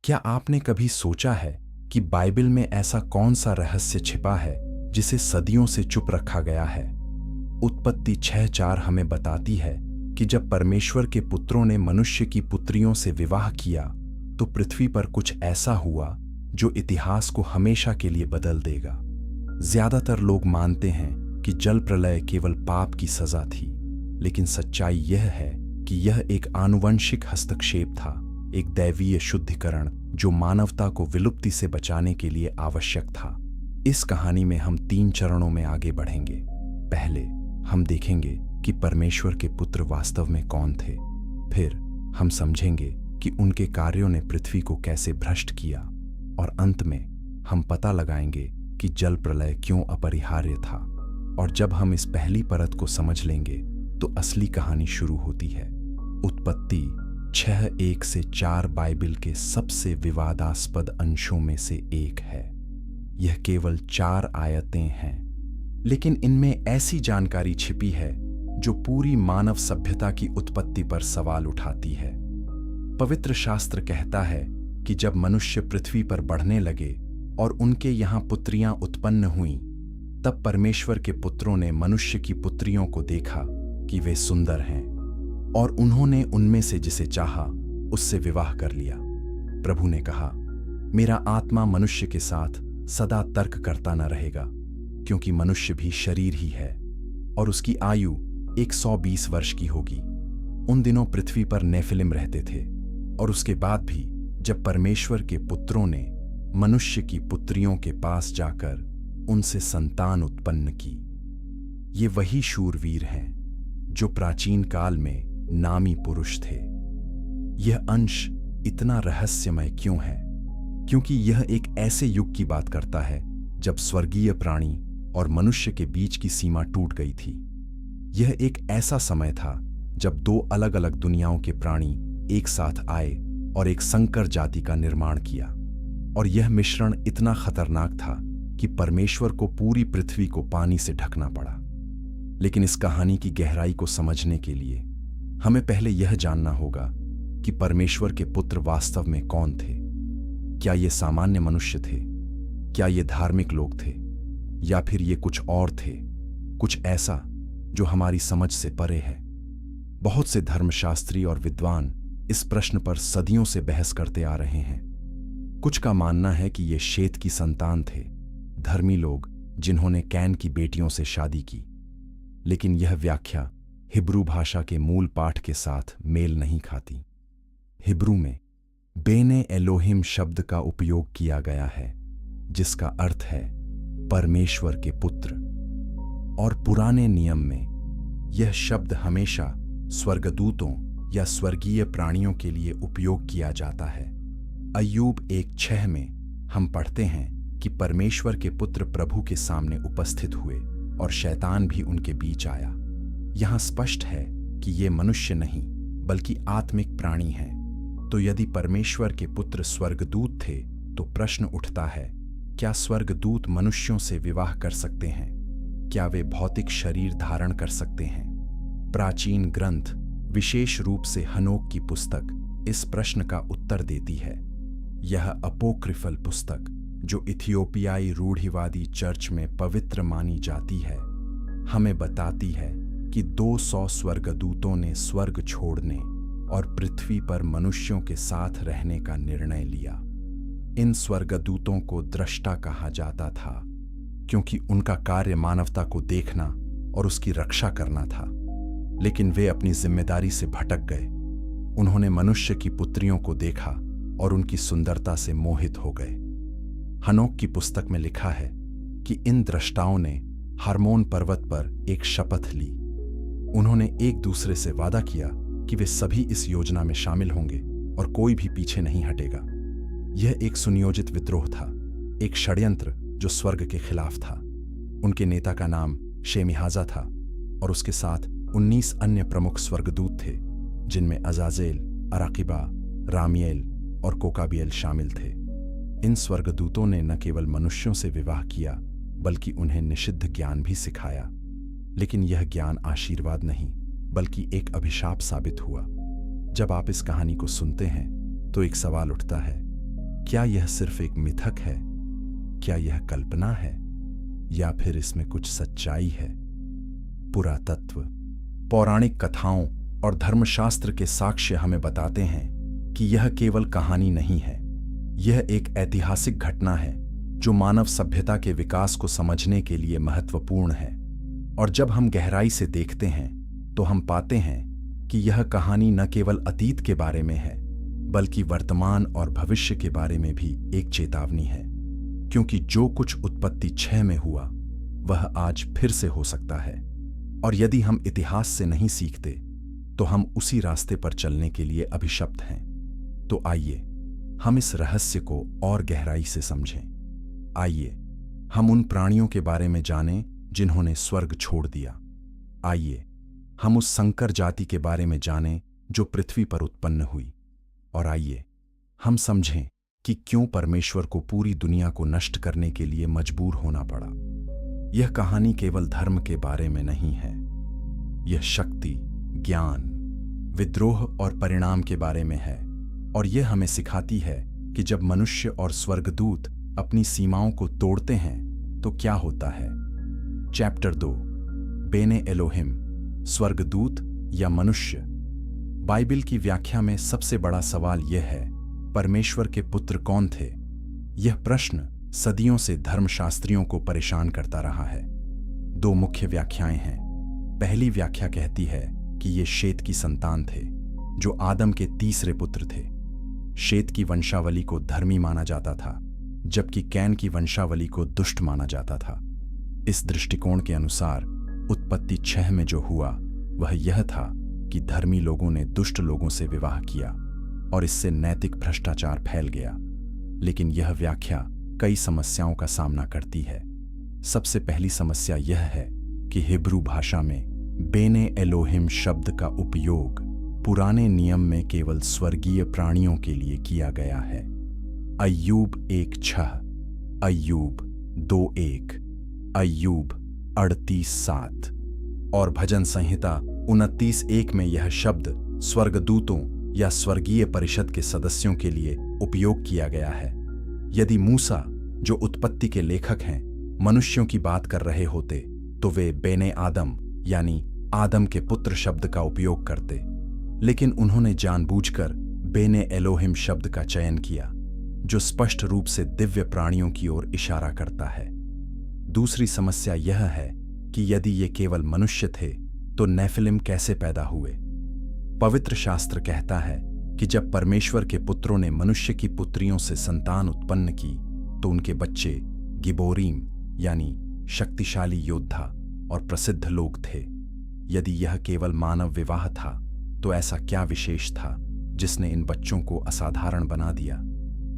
क्या आपने कभी सोचा है कि बाइबल में ऐसा कौन सा रहस्य छिपा है जिसे सदियों से चुप रखा गया है? उत्पत्ति 6:4 हमें बताती है कि जब परमेश्वर के पुत्रों ने मनुष्य की पुत्रियों से विवाह किया तो पृथ्वी पर कुछ ऐसा हुआ जो इतिहास को हमेशा के लिए बदल देगा। ज्यादातर लोग मानते हैं कि जल प्रलय केवल पाप की सजा थी, लेकिन सच्चाई यह है कि यह एक आनुवंशिक हस्तक्षेप था, एक दैवीय शुद्धिकरण जो मानवता को विलुप्ति से बचाने के लिए आवश्यक था। इस कहानी में हम 3 चरणों में आगे बढ़ेंगे। पहले हम देखेंगे कि परमेश्वर के पुत्र वास्तव में कौन थे। फिर हम समझेंगे कि उनके कार्यों ने पृथ्वी को कैसे भ्रष्ट किया, और अंत में हम पता लगाएंगे कि जल प्रलय क्यों अपरिहार्य था। और जब हम इस पहली परत को समझ लेंगे तो असली कहानी शुरू होती है। उत्पत्ति 6:1 से 4 बाइबल के सबसे विवादास्पद अंशों में से एक है। यह केवल 4 आयतें हैं, लेकिन इनमें ऐसी जानकारी छिपी है जो पूरी मानव सभ्यता की उत्पत्ति पर सवाल उठाती है। पवित्र शास्त्र कहता है कि जब मनुष्य पृथ्वी पर बढ़ने लगे और उनके यहाँ पुत्रियां उत्पन्न हुईं, तब परमेश्वर के पुत्रों ने मनुष्य की पुत्रियों को देखा कि वे सुंदर हैं, और उन्होंने उनमें से जिसे चाहा उससे विवाह कर लिया। प्रभु ने कहा, मेरा आत्मा मनुष्य के साथ सदा तर्क करता न रहेगा, क्योंकि मनुष्य भी शरीर ही है और उसकी आयु 120 वर्ष की होगी। उन दिनों पृथ्वी पर नेफिलिम रहते थे, और उसके बाद भी जब परमेश्वर के पुत्रों ने मनुष्य की पुत्रियों के पास जाकर उनसे संतान उत्पन्न की। ये वही शूरवीर हैं जो प्राचीन काल में नामी पुरुष थे। यह अंश इतना रहस्यमय क्यों है? क्योंकि यह एक ऐसे युग की बात करता है जब स्वर्गीय प्राणी और मनुष्य के बीच की सीमा टूट गई थी। यह एक ऐसा समय था जब 2 अलग-अलग दुनियाओं के प्राणी एक साथ आए और एक संकर जाति का निर्माण किया, और यह मिश्रण इतना खतरनाक था कि परमेश्वर को पूरी पृथ्वी को पानी से ढकना पड़ा। लेकिन इस कहानी की गहराई को समझने के लिए हमें पहले यह जानना होगा कि परमेश्वर के पुत्र वास्तव में कौन थे। क्या ये सामान्य मनुष्य थे? क्या ये धार्मिक लोग थे? या फिर ये कुछ और थे, कुछ ऐसा जो हमारी समझ से परे है? बहुत से धर्मशास्त्री और विद्वान इस प्रश्न पर सदियों से बहस करते आ रहे हैं। कुछ का मानना है कि ये शेत की संतान थे, धर्मी लोग जिन्होंने कैन की बेटियों से शादी की। लेकिन यह व्याख्या हिब्रू भाषा के मूल पाठ के साथ मेल नहीं खाती। हिब्रू में बेने एलोहिम शब्द का उपयोग किया गया है, जिसका अर्थ है परमेश्वर के पुत्र, और पुराने नियम में यह शब्द हमेशा स्वर्गदूतों या स्वर्गीय प्राणियों के लिए उपयोग किया जाता है। अय्यूब 1:6 में हम पढ़ते हैं कि परमेश्वर के पुत्र प्रभु के सामने उपस्थित हुए और शैतान भी उनके बीच आया। यहां स्पष्ट है कि ये मनुष्य नहीं बल्कि आत्मिक प्राणी हैं। तो यदि परमेश्वर के पुत्र स्वर्गदूत थे तो प्रश्न उठता है, क्या स्वर्गदूत मनुष्यों से विवाह कर सकते हैं? क्या वे भौतिक शरीर धारण कर सकते हैं? प्राचीन ग्रंथ, विशेष रूप से हनोक की पुस्तक, इस प्रश्न का उत्तर देती है। यह अपोक्रिफल पुस्तक, जो इथियोपियाई रूढ़िवादी चर्च में पवित्र मानी जाती है, हमें बताती है कि 200 स्वर्गदूतों ने स्वर्ग छोड़ने और पृथ्वी पर मनुष्यों के साथ रहने का निर्णय लिया। इन स्वर्गदूतों को दृष्टा कहा जाता था, क्योंकि उनका कार्य मानवता को देखना और उसकी रक्षा करना था। लेकिन वे अपनी जिम्मेदारी से भटक गए। उन्होंने मनुष्य की पुत्रियों को देखा और उनकी सुंदरता से मोहित हो गए। हनोक की पुस्तक में लिखा है कि इन दृष्टाओं ने हर्मोन पर्वत पर एक शपथ ली। उन्होंने एक दूसरे से वादा किया कि वे सभी इस योजना में शामिल होंगे और कोई भी पीछे नहीं हटेगा। यह एक सुनियोजित विद्रोह था, एक षड्यंत्र जो स्वर्ग के खिलाफ था। उनके नेता का नाम शेमिहाजा था, और उसके साथ 19 अन्य प्रमुख स्वर्गदूत थे, जिनमें अजाजेल, अराकिबा, रामियल और कोकाबियल शामिल थे। इन स्वर्गदूतों ने न केवल मनुष्यों से विवाह किया, बल्कि उन्हें निषिद्ध ज्ञान भी सिखाया। लेकिन यह ज्ञान आशीर्वाद नहीं, बल्कि एक अभिशाप साबित हुआ। जब आप इस कहानी को सुनते हैं तो एक सवाल उठता है, क्या यह सिर्फ एक मिथक है? क्या यह कल्पना है, या फिर इसमें कुछ सच्चाई है? पुरातत्व, पौराणिक कथाओं और धर्मशास्त्र के साक्ष्य हमें बताते हैं कि यह केवल कहानी नहीं है। यह एक ऐतिहासिक घटना है जो मानव सभ्यता के विकास को समझने के लिए महत्वपूर्ण है। और जब हम गहराई से देखते हैं तो हम पाते हैं कि यह कहानी न केवल अतीत के बारे में है, बल्कि वर्तमान और भविष्य के बारे में भी एक चेतावनी है। क्योंकि जो कुछ उत्पत्ति 6 में हुआ वह आज फिर से हो सकता है। और यदि हम इतिहास से नहीं सीखते तो हम उसी रास्ते पर चलने के लिए अभिशप्त हैं। तो आइए हम इस रहस्य को और गहराई से समझें। आइए हम उन प्राणियों के बारे में जानें जिन्होंने स्वर्ग छोड़ दिया। आइए हम उस संकर जाति के बारे में जानें जो पृथ्वी पर उत्पन्न हुई। और आइए हम समझें कि क्यों परमेश्वर को पूरी दुनिया को नष्ट करने के लिए मजबूर होना पड़ा। यह कहानी केवल धर्म के बारे में नहीं है, यह शक्ति, ज्ञान, विद्रोह और परिणाम के बारे में है। और यह हमें सिखाती है कि जब मनुष्य और स्वर्गदूत अपनी सीमाओं को तोड़ते हैं तो क्या होता है। चैप्टर 2, बेने एलोहिम, स्वर्गदूत या मनुष्य। बाइबिल की व्याख्या में सबसे बड़ा सवाल यह है, परमेश्वर के पुत्र कौन थे? यह प्रश्न सदियों से धर्मशास्त्रियों को परेशान करता रहा है। 2 मुख्य व्याख्याएं हैं। पहली व्याख्या कहती है कि ये शेत की संतान थे, जो आदम के तीसरे पुत्र थे। शेत की वंशावली को धर्मी माना जाता था, जबकि कैन की वंशावली को दुष्ट माना जाता था। इस दृष्टिकोण के अनुसार उत्पत्ति 6 में जो हुआ वह यह था कि धर्मी लोगों ने दुष्ट लोगों से विवाह किया और इससे नैतिक भ्रष्टाचार फैल गया। लेकिन यह व्याख्या कई समस्याओं का सामना करती है। सबसे पहली समस्या यह है कि हिब्रू भाषा में बेने एलोहिम शब्द का उपयोग पुराने नियम में केवल स्वर्गीय प्राणियों के लिए किया गया है। अय्यूब 1:6, अय्यूब 2:1, अय्यूब 38:7 और भजन संहिता 29:1 में यह शब्द स्वर्गदूतों या स्वर्गीय परिषद के सदस्यों के लिए उपयोग किया गया है। यदि मूसा, जो उत्पत्ति के लेखक हैं, मनुष्यों की बात कर रहे होते तो वे बेने आदम यानी आदम के पुत्र शब्द का उपयोग करते। लेकिन उन्होंने जानबूझकर बेने एलोहिम शब्द का चयन किया, जो स्पष्ट रूप से दिव्य प्राणियों की ओर इशारा करता है। दूसरी समस्या यह है कि यदि ये केवल मनुष्य थे तो नेफिलिम कैसे पैदा हुए? पवित्र शास्त्र कहता है कि जब परमेश्वर के पुत्रों ने मनुष्य की पुत्रियों से संतान उत्पन्न की तो उनके बच्चे गिबोरीम यानी शक्तिशाली योद्धा और प्रसिद्ध लोग थे। यदि यह केवल मानव विवाह था तो ऐसा क्या विशेष था जिसने इन बच्चों को असाधारण बना दिया?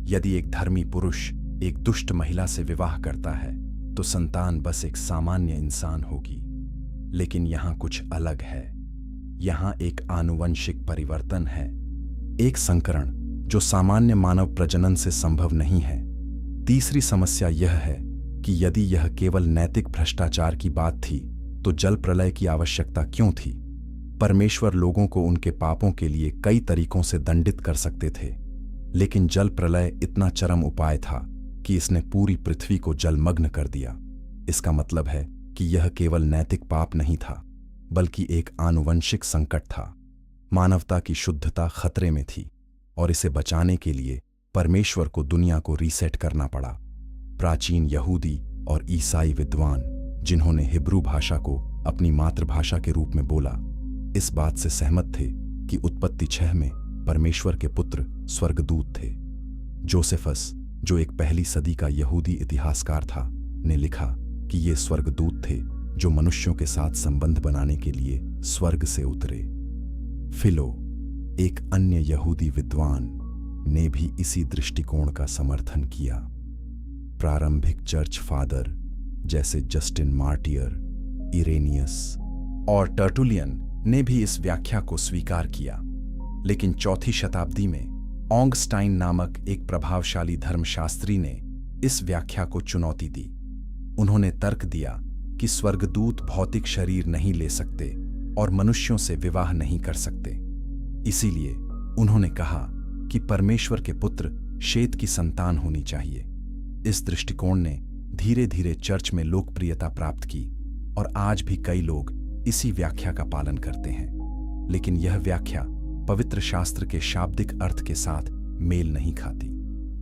यदि एक धर्मी पुरुष एक दुष्ट महिला से विवाह करता है तो संतान बस एक सामान्य इंसान होगी। लेकिन यहां कुछ अलग है। यहां एक आनुवंशिक परिवर्तन है, एक संकरण जो सामान्य मानव प्रजनन से संभव नहीं है। तीसरी समस्या यह है कि यदि यह केवल नैतिक भ्रष्टाचार की बात थी तो जल प्रलय की आवश्यकता क्यों थी? परमेश्वर लोगों को उनके पापों के लिए कई तरीकों से दंडित कर सकते थे, लेकिन जल प्रलय इतना चरम उपाय था कि इसने पूरी पृथ्वी को जलमग्न कर दिया। इसका मतलब है कि यह केवल नैतिक पाप नहीं था, बल्कि एक आनुवंशिक संकट था। मानवता की शुद्धता खतरे में थी और इसे बचाने के लिए परमेश्वर को दुनिया को रीसेट करना पड़ा। प्राचीन यहूदी और ईसाई विद्वान, जिन्होंने हिब्रू भाषा को अपनी मातृभाषा के रूप में बोला, इस बात से सहमत थे कि उत्पत्ति 6 में परमेश्वर के पुत्र स्वर्गदूत थे। जोसेफस, जो एक पहली सदी का यहूदी इतिहासकार था, ने लिखा कि ये स्वर्गदूत थे जो मनुष्यों के साथ संबंध बनाने के लिए स्वर्ग से उतरे। फिलो, एक अन्य यहूदी विद्वान, ने भी इसी दृष्टिकोण का समर्थन किया। प्रारंभिक चर्च फादर जैसे जस्टिन मार्टियर, इरेनियस और टर्टुलियन ने भी इस व्याख्या को स्वीकार किया। लेकिन 4वीं शताब्दी में ऑगस्टाइन नामक एक प्रभावशाली धर्मशास्त्री ने इस व्याख्या को चुनौती दी। उन्होंने तर्क दिया कि स्वर्गदूत भौतिक शरीर नहीं ले सकते और मनुष्यों से विवाह नहीं कर सकते। इसीलिए उन्होंने कहा कि परमेश्वर के पुत्र शेत की संतान होनी चाहिए। इस दृष्टिकोण ने धीरे धीरे चर्च में लोकप्रियता प्राप्त की और आज भी कई लोग इसी व्याख्या का पालन करते हैं। लेकिन यह व्याख्या पवित्र शास्त्र के शाब्दिक अर्थ के साथ मेल नहीं खाती।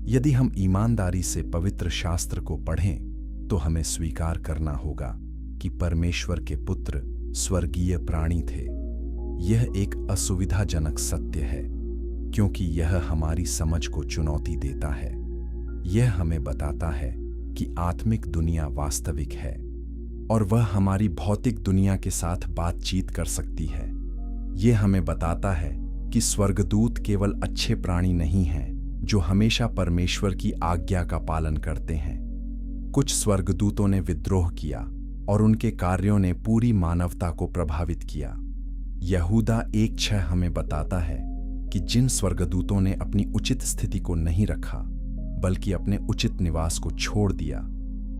यदि हम ईमानदारी से पवित्र शास्त्र को पढ़ें तो हमें स्वीकार करना होगा कि परमेश्वर के पुत्र स्वर्गीय प्राणी थे। यह एक असुविधाजनक सत्य है क्योंकि यह हमारी समझ को चुनौती देता है। यह हमें बताता है कि आत्मिक दुनिया वास्तविक है और वह हमारी भौतिक दुनिया के साथ बातचीत कर सकती है। यह हमें बताता है कि स्वर्गदूत केवल अच्छे प्राणी नहीं हैं जो हमेशा परमेश्वर की आज्ञा का पालन करते हैं। कुछ स्वर्गदूतों ने विद्रोह किया और उनके कार्यों ने पूरी मानवता को प्रभावित किया। यहूदा 1:6 हमें बताता है कि जिन स्वर्गदूतों ने अपनी उचित स्थिति को नहीं रखा बल्कि अपने उचित निवास को छोड़ दिया,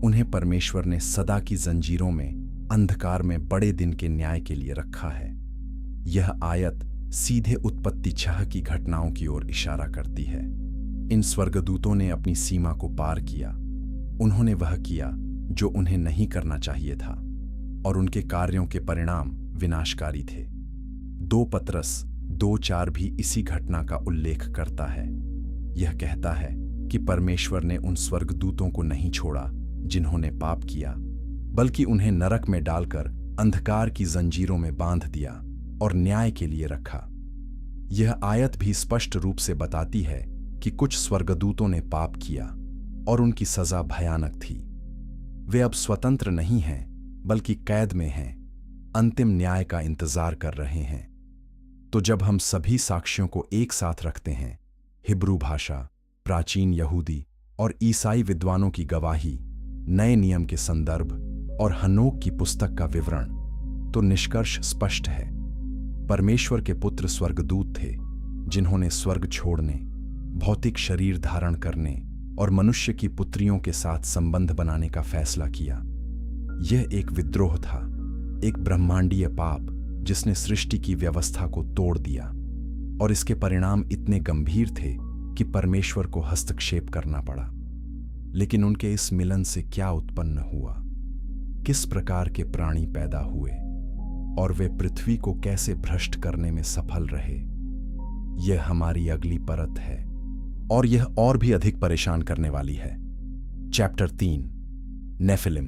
उन्हें परमेश्वर ने सदा की जंजीरों में अंधकार में बड़े दिन के न्याय के लिए रखा है। यह आयत सीधे उत्पत्ति 6 की घटनाओं की ओर इशारा करती है। इन स्वर्गदूतों ने अपनी सीमा को पार किया। उन्होंने वह किया जो उन्हें नहीं करना चाहिए था और उनके कार्यों के परिणाम विनाशकारी थे। 2 पतरस 2:4 भी इसी घटना का उल्लेख करता है। यह कहता है कि परमेश्वर ने उन स्वर्गदूतों को नहीं छोड़ा जिन्होंने पाप किया, बल्कि उन्हें नरक में डालकर अंधकार की जंजीरों में बांध दिया और न्याय के लिए रखा। यह आयत भी स्पष्ट रूप से बताती है कि कुछ स्वर्गदूतों ने पाप किया और उनकी सजा भयानक थी। वे अब स्वतंत्र नहीं हैं बल्कि कैद में हैं, अंतिम न्याय का इंतजार कर रहे हैं। तो जब हम सभी साक्ष्यों को एक साथ रखते हैं, हिब्रू भाषा, प्राचीन यहूदी और ईसाई विद्वानों की गवाही, नए नियम के संदर्भ और हनोक की पुस्तक का विवरण, तो निष्कर्ष स्पष्ट है। परमेश्वर के पुत्र स्वर्गदूत थे जिन्होंने स्वर्ग छोड़ने, भौतिक शरीर धारण करने और मनुष्य की पुत्रियों के साथ संबंध बनाने का फैसला किया। यह एक विद्रोह था, एक ब्रह्मांडीय पाप जिसने सृष्टि की व्यवस्था को तोड़ दिया और इसके परिणाम इतने गंभीर थे कि परमेश्वर को हस्तक्षेप करना पड़ा। लेकिन उनके इस मिलन से क्या उत्पन्न हुआ? किस प्रकार के प्राणी पैदा हुए और वे पृथ्वी को कैसे भ्रष्ट करने में सफल रहे? यह हमारी अगली परत है और यह और भी अधिक परेशान करने वाली है। Chapter 3, Nephilim.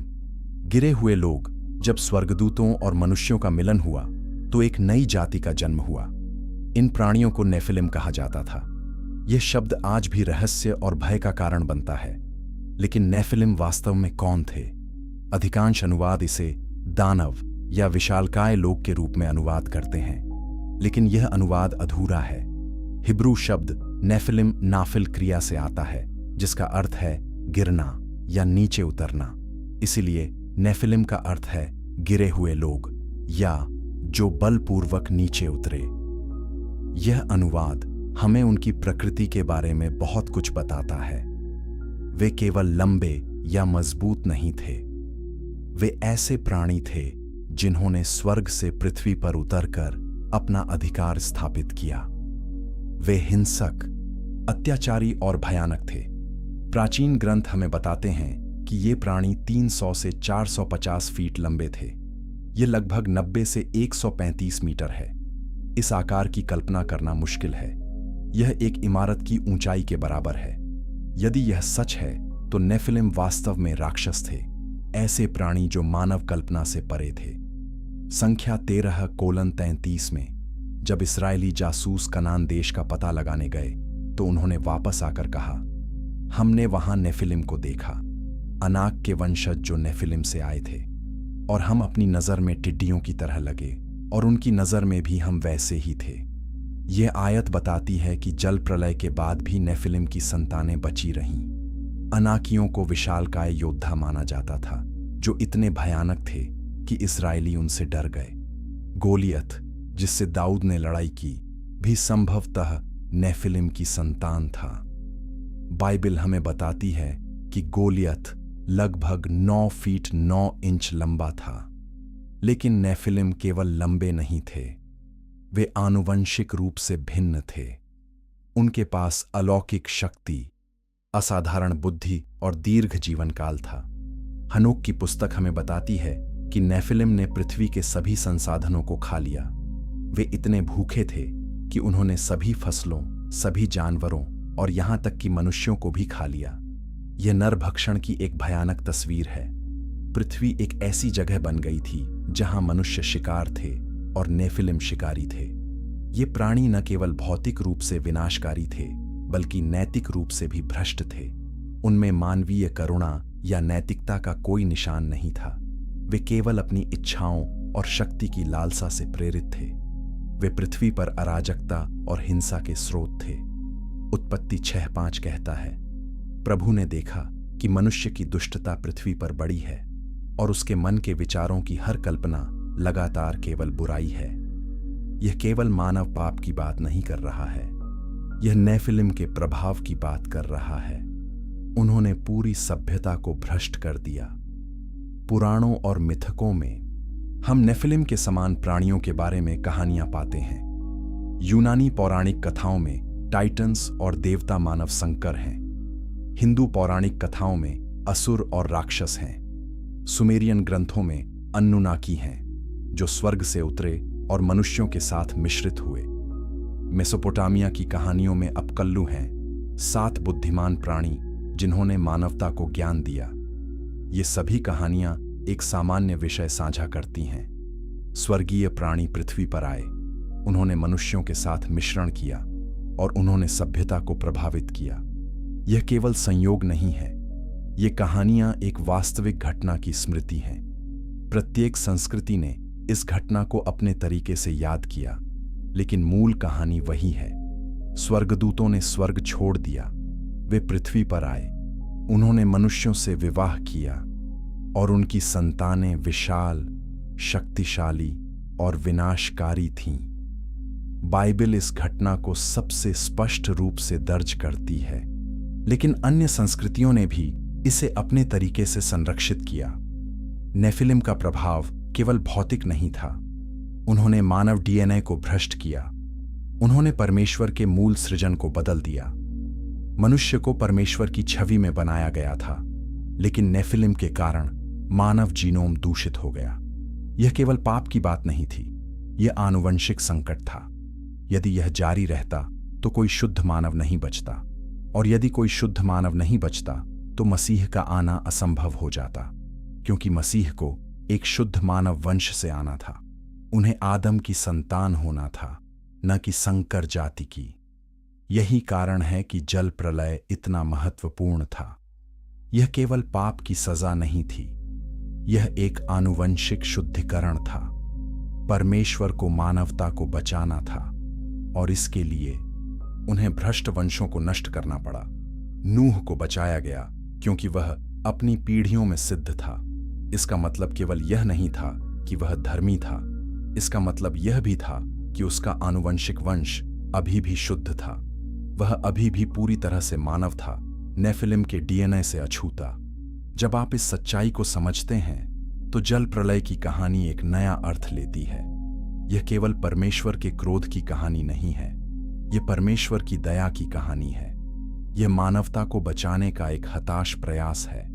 गिरे हुए लोग। जब स्वर्गदूतों और मनुष्यों का मिलन हुआ तो एक नई जाति का जन्म हुआ। इन प्राणियों को नेफिलिम कहा जाता था। यह शब्द आज भी रहस्य और भय का कारण बनता है। लेकिन नेफिलिम वास्तव में कौन थे? अधिकांश अनुवाद इसे दानव या विशालकाय लोग के रूप में अनुवाद करते हैं, लेकिन यह अनुवाद अधूरा है। हिब्रू शब्द नेफिलिम नाफिल क्रिया से आता है जिसका अर्थ है गिरना या नीचे उतरना। इसीलिए नेफिलिम का अर्थ है गिरे हुए लोग या जो बलपूर्वक नीचे उतरे। यह अनुवाद हमें उनकी प्रकृति के बारे में बहुत कुछ बताता है। वे केवल लंबे या मजबूत नहीं थे, वे ऐसे प्राणी थे जिन्होंने स्वर्ग से पृथ्वी पर उतरकर अपना अधिकार स्थापित किया। वे हिंसक, अत्याचारी और भयानक थे। प्राचीन ग्रंथ हमें बताते हैं कि ये प्राणी 300 से 450 फीट लंबे थे। ये लगभग 90 से 135 मीटर है। इस आकार की कल्पना करना मुश्किल है। यह एक इमारत की ऊंचाई के बराबर है। यदि यह सच है तो नेफिलिम वास्तव में राक्षस थे, ऐसे प्राणी जो मानव कल्पना से परे थे। संख्या 13:33 में जब इस्राएली जासूस कनान देश का पता लगाने गए तो उन्होंने वापस आकर कहा, हमने वहां नेफिलिम को देखा, अनाक के वंशज जो नेफिलिम से आए थे, और हम अपनी नजर में टिड्डियों की तरह लगे और उनकी नजर में भी हम वैसे ही थे। यह आयत बताती है कि जल प्रलय के बाद भी नेफिलिम की संतानें बची रहीं। अनाकियों को विशालकाय योद्धा माना जाता था जो इतने भयानक थे कि इस्राएली उनसे डर गए। गोलियत, जिससे दाऊद ने लड़ाई की, भी संभवतः नेफिलिम की संतान था। बाइबल हमें बताती है कि गोलियत लगभग 9 फीट 9 इंच लंबा था। लेकिन नेफिलिम केवल लंबे नहीं थे, वे आनुवंशिक रूप से भिन्न थे। उनके पास अलौकिक शक्ति असाधारण बुद्धि और दीर्घ जीवन काल था। हनोक की पुस्तक हमें बताती है कि नेफिलिम ने पृथ्वी के सभी संसाधनों को खा लिया। वे इतने भूखे थे कि उन्होंने सभी फसलों, सभी जानवरों और यहां तक कि मनुष्यों को भी खा लिया। यह नरभक्षण की एक भयानक तस्वीर है। पृथ्वी एक ऐसी जगह बन गई थी जहां मनुष्य शिकार थे और नेफिलिम शिकारी थे। ये प्राणी न केवल भौतिक रूप से विनाशकारी थे, बल्कि नैतिक रूप से भी भ्रष्ट थे। उनमें मानवीय करुणा या नैतिकता का कोई निशान नहीं था। वे केवल अपनी इच्छाओं और शक्ति की लालसा से प्रेरित थे। वे पृथ्वी पर अराजकता और हिंसा के स्रोत थे। उत्पत्ति 6:5 कहता है, प्रभु ने देखा कि मनुष्य की दुष्टता पृथ्वी पर बड़ी है और उसके मन के विचारों की हर कल्पना लगातार केवल बुराई है। यह केवल मानव पाप की बात नहीं कर रहा है, यह नेफिलिम के प्रभाव की बात कर रहा है। उन्होंने पूरी सभ्यता को भ्रष्ट कर दिया। पुराणों और मिथकों में हम नेफिलिम के समान प्राणियों के बारे में कहानियां पाते हैं। यूनानी पौराणिक कथाओं में टाइटन्स और देवता मानव संकर हैं। हिंदू पौराणिक कथाओं में असुर और राक्षस हैं। सुमेरियन ग्रंथों में अन्नुनाकी हैं, जो स्वर्ग से उतरे और मनुष्यों के साथ मिश्रित हुए। मेसोपोटामिया की कहानियों में अपकल्लू हैं, 7 बुद्धिमान प्राणी जिन्होंने मानवता को ज्ञान दिया। ये सभी कहानियां एक सामान्य विषय साझा करती हैं। स्वर्गीय प्राणी पृथ्वी पर आए, उन्होंने मनुष्यों के साथ मिश्रण किया और उन्होंने सभ्यता को प्रभावित किया। यह केवल संयोग नहीं है, ये कहानियां एक वास्तविक घटना की स्मृति हैं। प्रत्येक संस्कृति ने इस घटना को अपने तरीके से याद किया, लेकिन मूल कहानी वही है। स्वर्गदूतों ने स्वर्ग छोड़ दिया, वे पृथ्वी पर आए, उन्होंने मनुष्यों से विवाह किया और उनकी संतानें विशाल, शक्तिशाली और विनाशकारी थीं। बाइबल इस घटना को सबसे स्पष्ट रूप से दर्ज करती है, लेकिन अन्य संस्कृतियों ने भी इसे अपने तरीके से संरक्षित किया। नेफिलिम का प्रभाव केवल भौतिक नहीं था, उन्होंने मानव डीएनए को भ्रष्ट किया। उन्होंने परमेश्वर के मूल सृजन को बदल दिया। मनुष्य को परमेश्वर की छवि में बनाया गया था, लेकिन नेफिलिम के कारण मानव जीनोम दूषित हो गया। यह केवल पाप की बात नहीं थी, यह आनुवंशिक संकट था। यदि यह जारी रहता तो कोई शुद्ध मानव नहीं बचता, और यदि कोई शुद्ध मानव नहीं बचता तो मसीह का आना असंभव हो जाता, क्योंकि मसीह को एक शुद्ध मानव वंश से आना था। उन्हें आदम की संतान होना था, न कि संकर जाति की। यही कारण है कि जल प्रलय इतना महत्वपूर्ण था। यह केवल पाप की सजा नहीं थी, यह एक आनुवंशिक शुद्धिकरण था। परमेश्वर को मानवता को बचाना था, और इसके लिए उन्हें भ्रष्ट वंशों को नष्ट करना पड़ा। नूह को बचाया गया क्योंकि वह अपनी पीढ़ियों में सिद्ध था। इसका मतलब केवल यह नहीं था कि वह धर्मी था, इसका मतलब यह भी था कि उसका आनुवंशिक वंश अभी भी शुद्ध था। वह अभी भी पूरी तरह से मानव था, नेफिलिम के डीएनए से अछूता। जब आप इस सच्चाई को समझते हैं तो जल प्रलय की कहानी एक नया अर्थ लेती है। यह केवल परमेश्वर के क्रोध की कहानी नहीं है, यह परमेश्वर की दया की कहानी है। यह मानवता को बचाने का एक हताश प्रयास है।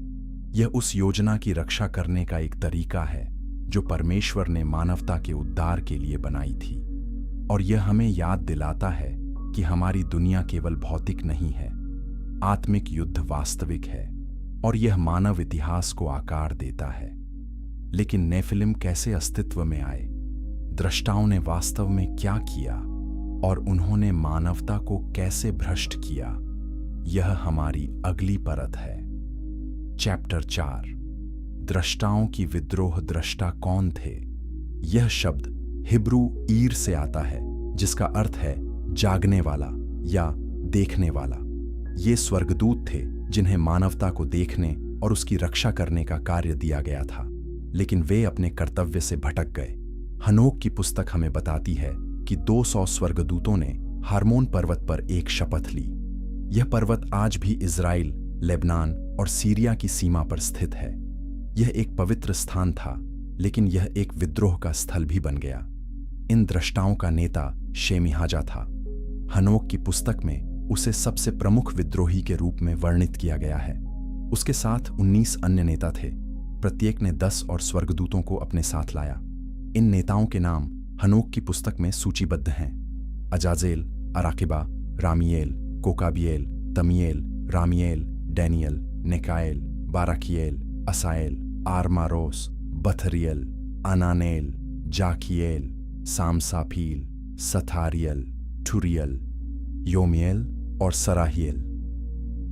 यह उस योजना की रक्षा करने का एक तरीका है जो परमेश्वर ने मानवता के उद्धार के लिए बनाई थी। और यह हमें याद दिलाता है कि हमारी दुनिया केवल भौतिक नहीं है, आत्मिक युद्ध वास्तविक है, और यह मानव इतिहास को आकार देता है। लेकिन नेफिलिम कैसे अस्तित्व में आए? द्रष्टाओं ने वास्तव में क्या किया और उन्होंने मानवता को कैसे भ्रष्ट किया? यह हमारी अगली परत है। चैप्टर 4, द्रष्टाओं की विद्रोह। द्रष्टा कौन थे? यह शब्द हिब्रू ईर से आता है, जिसका अर्थ है जागने वाला या देखने वाला। ये स्वर्गदूत थे जिन्हें मानवता को देखने और उसकी रक्षा करने का कार्य दिया गया था, लेकिन वे अपने कर्तव्य से भटक गए। हनोक की पुस्तक हमें बताती है कि 200 स्वर्गदूतों ने हार्मोन पर्वत पर एक शपथ ली। यह पर्वत आज भी इज़राइल, लेबनान और सीरिया की सीमा पर स्थित है। यह एक पवित्र स्थान था, लेकिन यह एक विद्रोह का स्थल भी बन गया। इन द्रष्टाओं का नेता शेमिहाजा था। हनोक की पुस्तक में उसे सबसे प्रमुख विद्रोही के रूप में वर्णित किया गया है। उसके साथ 19 अन्य नेता थे। प्रत्येक ने 10 और स्वर्गदूतों को अपने साथ लाया। इन नेताओं के नाम हनोक की पुस्तक में सूचीबद्ध हैं: अजाजेल, अराकिबा, रामिएल, कोकाबिएल, तमिएल, रामिएल, डैनियल, नेकाएल, बाराकिएल, असाएल, आरमारोस, बथरियल, अनानेल, जाकिएल, सामसापील, सथारियल, ठुरियल, योमिएल और सराहिएल।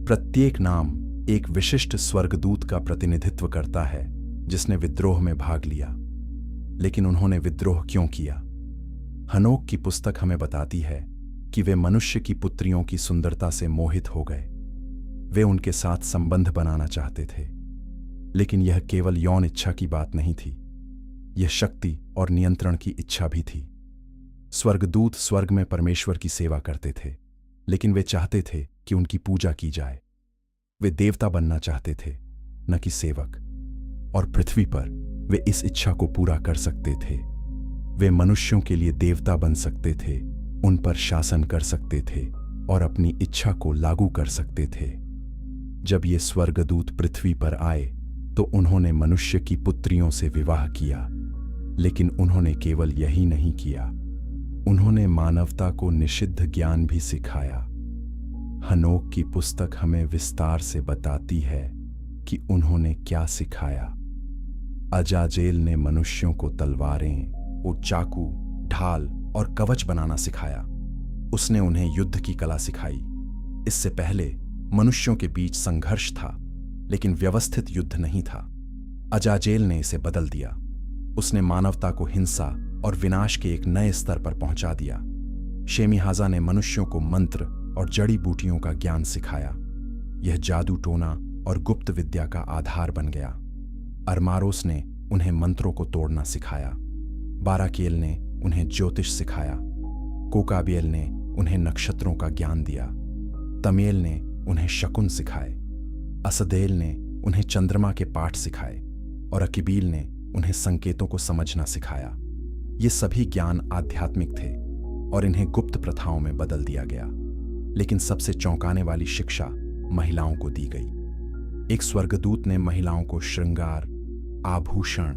प्रत्येक नाम एक विशिष्ट स्वर्गदूत का प्रतिनिधित्व करता है जिसने विद्रोह में भाग लिया। लेकिन उन्होंने विद्रोह क्यों किया? हनोक की पुस्तक हमें बताती है कि वे मनुष्य की पुत्रियों की सुंदरता से मोहित हो गए। वे उनके साथ संबंध बनाना चाहते थे, लेकिन यह केवल यौन इच्छा की बात नहीं थी, यह शक्ति और नियंत्रण की इच्छा भी थी। स्वर्गदूत स्वर्ग में परमेश्वर की सेवा करते थे, लेकिन वे चाहते थे कि उनकी पूजा की जाए। वे देवता बनना चाहते थे, न कि सेवक। और पृथ्वी पर वे इस इच्छा को पूरा कर सकते थे। वे मनुष्यों के लिए देवता बन सकते थे, उन पर शासन कर सकते थे और अपनी इच्छा को लागू कर सकते थे। जब ये स्वर्गदूत पृथ्वी पर आए तो उन्होंने मनुष्य की पुत्रियों से विवाह किया। लेकिन उन्होंने केवल यही नहीं किया, उन्होंने मानवता को निषिद्ध ज्ञान भी सिखाया। हनोक की पुस्तक हमें विस्तार से बताती है कि उन्होंने क्या सिखाया। अजाजेल ने मनुष्यों को तलवारें, चाकू, ढाल और कवच बनाना सिखाया। उसने उन्हें युद्ध की कला सिखाई। इससे पहले मनुष्यों के बीच संघर्ष था, लेकिन व्यवस्थित युद्ध नहीं था। अजाजेल ने इसे बदल दिया। उसने मानवता को हिंसा और विनाश के एक नए स्तर पर पहुंचा दिया। शेमिहाजा ने मनुष्यों को मंत्र और जड़ी बूटियों का ज्ञान सिखाया। यह जादू टोना और गुप्त विद्या का आधार बन गया। अरमारोस ने उन्हें मंत्रों को तोड़ना सिखाया। बाराकिएल ने उन्हें ज्योतिष सिखाया। कोकाबिएल ने उन्हें नक्षत्रों का ज्ञान दिया। तमिएल ने उन्हें शकुन सिखाए। असदेल ने उन्हें चंद्रमा के पाठ सिखाए और अकीबील ने उन्हें संकेतों को समझना सिखाया। ये सभी ज्ञान आध्यात्मिक थे और इन्हें गुप्त प्रथाओं में बदल दिया गया। लेकिन सबसे चौंकाने वाली शिक्षा महिलाओं को दी गई। एक स्वर्गदूत ने महिलाओं को श्रृंगार, आभूषण,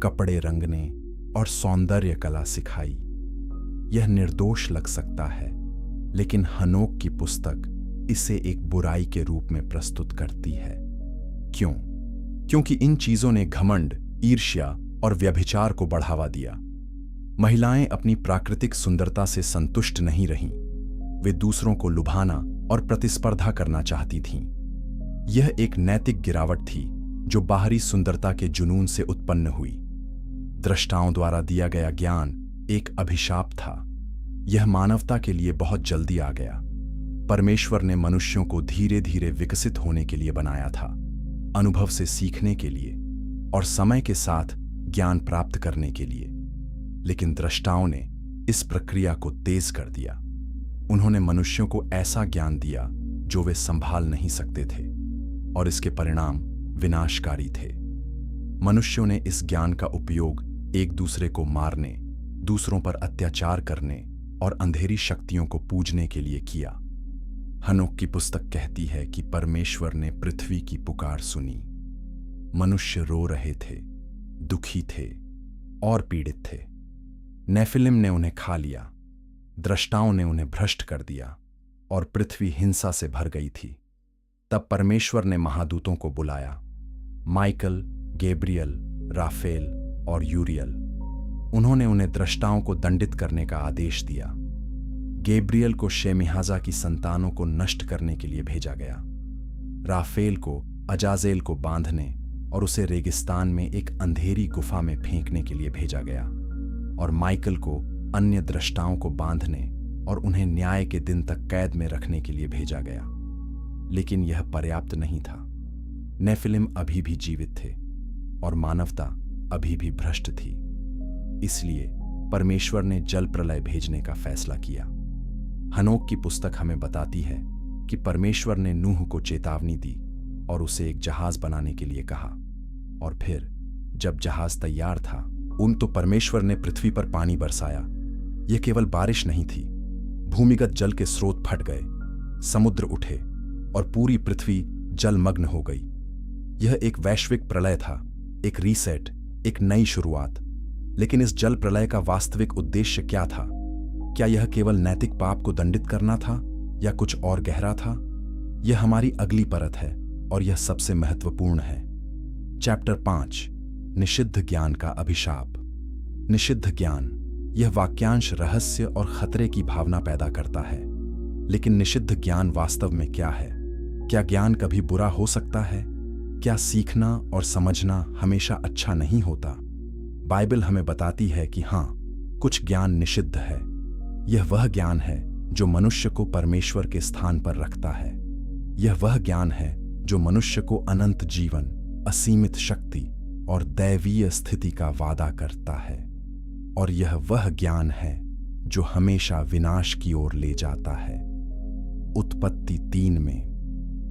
कपड़े रंगने और सौंदर्य कला सिखाई। यह निर्दोष लग सकता है, लेकिन हनोक की पुस्तक इसे एक बुराई के रूप में प्रस्तुत करती है। क्यों? क्योंकि इन चीजों ने घमंड, ईर्ष्या और व्यभिचार को बढ़ावा दिया। महिलाएं अपनी प्राकृतिक सुंदरता से संतुष्ट नहीं रहीं। वे दूसरों को लुभाना और प्रतिस्पर्धा करना चाहती थीं। यह एक नैतिक गिरावट थी जो बाहरी सुंदरता के जुनून से उत्पन्न हुई। दृष्टाओं द्वारा दिया गया ज्ञान एक अभिशाप था। यह मानवता के लिए बहुत जल्दी आ गया। परमेश्वर ने मनुष्यों को धीरे धीरे विकसित होने के लिए बनाया था, अनुभव से सीखने के लिए और समय के साथ ज्ञान प्राप्त करने के लिए। लेकिन दृष्टाओं ने इस प्रक्रिया को तेज कर दिया। उन्होंने मनुष्यों को ऐसा ज्ञान दिया जो वे संभाल नहीं सकते थे, और इसके परिणाम विनाशकारी थे। मनुष्यों ने इस ज्ञान का उपयोग एक दूसरे को मारने, दूसरों पर अत्याचार करने और अंधेरी शक्तियों को पूजने के लिए किया। हनोक की पुस्तक कहती है कि परमेश्वर ने पृथ्वी की पुकार सुनी। मनुष्य रो रहे थे, दुखी थे और पीड़ित थे। नेफिलिम ने उन्हें खा लिया, दृष्टाओं ने उन्हें भ्रष्ट कर दिया और पृथ्वी हिंसा से भर गई थी। तब परमेश्वर ने महादूतों को बुलाया, माइकल, गैब्रियल, राफेल और यूरियल। उन्होंने उन्हें दृष्टाओं को दंडित करने का आदेश दिया। गैब्रियल को शेमिहाजा की संतानों को नष्ट करने के लिए भेजा गया। राफेल को अजाजेल को बांधने और उसे रेगिस्तान में एक अंधेरी गुफा में फेंकने के लिए भेजा गया, और माइकल को अन्य दृष्टाओं को बांधने और उन्हें न्याय के दिन तक कैद में रखने के लिए भेजा गया। लेकिन यह पर्याप्त नहीं था। नेफिलिम अभी भी जीवित थे और मानवता अभी भी भ्रष्ट थी। इसलिए परमेश्वर ने जल प्रलय भेजने का फैसला किया। हनोक की पुस्तक हमें बताती है कि परमेश्वर ने नूह को चेतावनी दी और उसे एक जहाज बनाने के लिए कहा, और फिर जब जहाज तैयार था तो परमेश्वर ने पृथ्वी पर पानी बरसाया। यह केवल बारिश नहीं थी, भूमिगत जल के स्रोत फट गए समुद्र उठे और पूरी पृथ्वी जलमग्न हो गई। यह एक वैश्विक प्रलय था, एक रीसेट, एक नई शुरुआत। लेकिन इस जल प्रलय का वास्तविक उद्देश्य क्या था? क्या यह केवल नैतिक पाप को दंडित करना था या कुछ और गहरा था? यह हमारी अगली परत है और यह सबसे महत्वपूर्ण है। चैप्टर 5, निषिद्ध ज्ञान का अभिशाप। निषिद्ध ज्ञान, यह वाक्यांश रहस्य और खतरे की भावना पैदा करता है। लेकिन निषिद्ध ज्ञान वास्तव में क्या है? क्या ज्ञान कभी बुरा हो सकता है? क्या सीखना और समझना हमेशा अच्छा नहीं होता? बाइबल हमें बताती है कि हाँ, कुछ ज्ञान निषिद्ध है। यह वह ज्ञान है जो मनुष्य को परमेश्वर के स्थान पर रखता है। यह वह ज्ञान है जो मनुष्य को अनंत जीवन, असीमित शक्ति और दैवीय स्थिति का वादा करता है। और यह वह ज्ञान है जो हमेशा विनाश की ओर ले जाता है। उत्पत्ति 3 में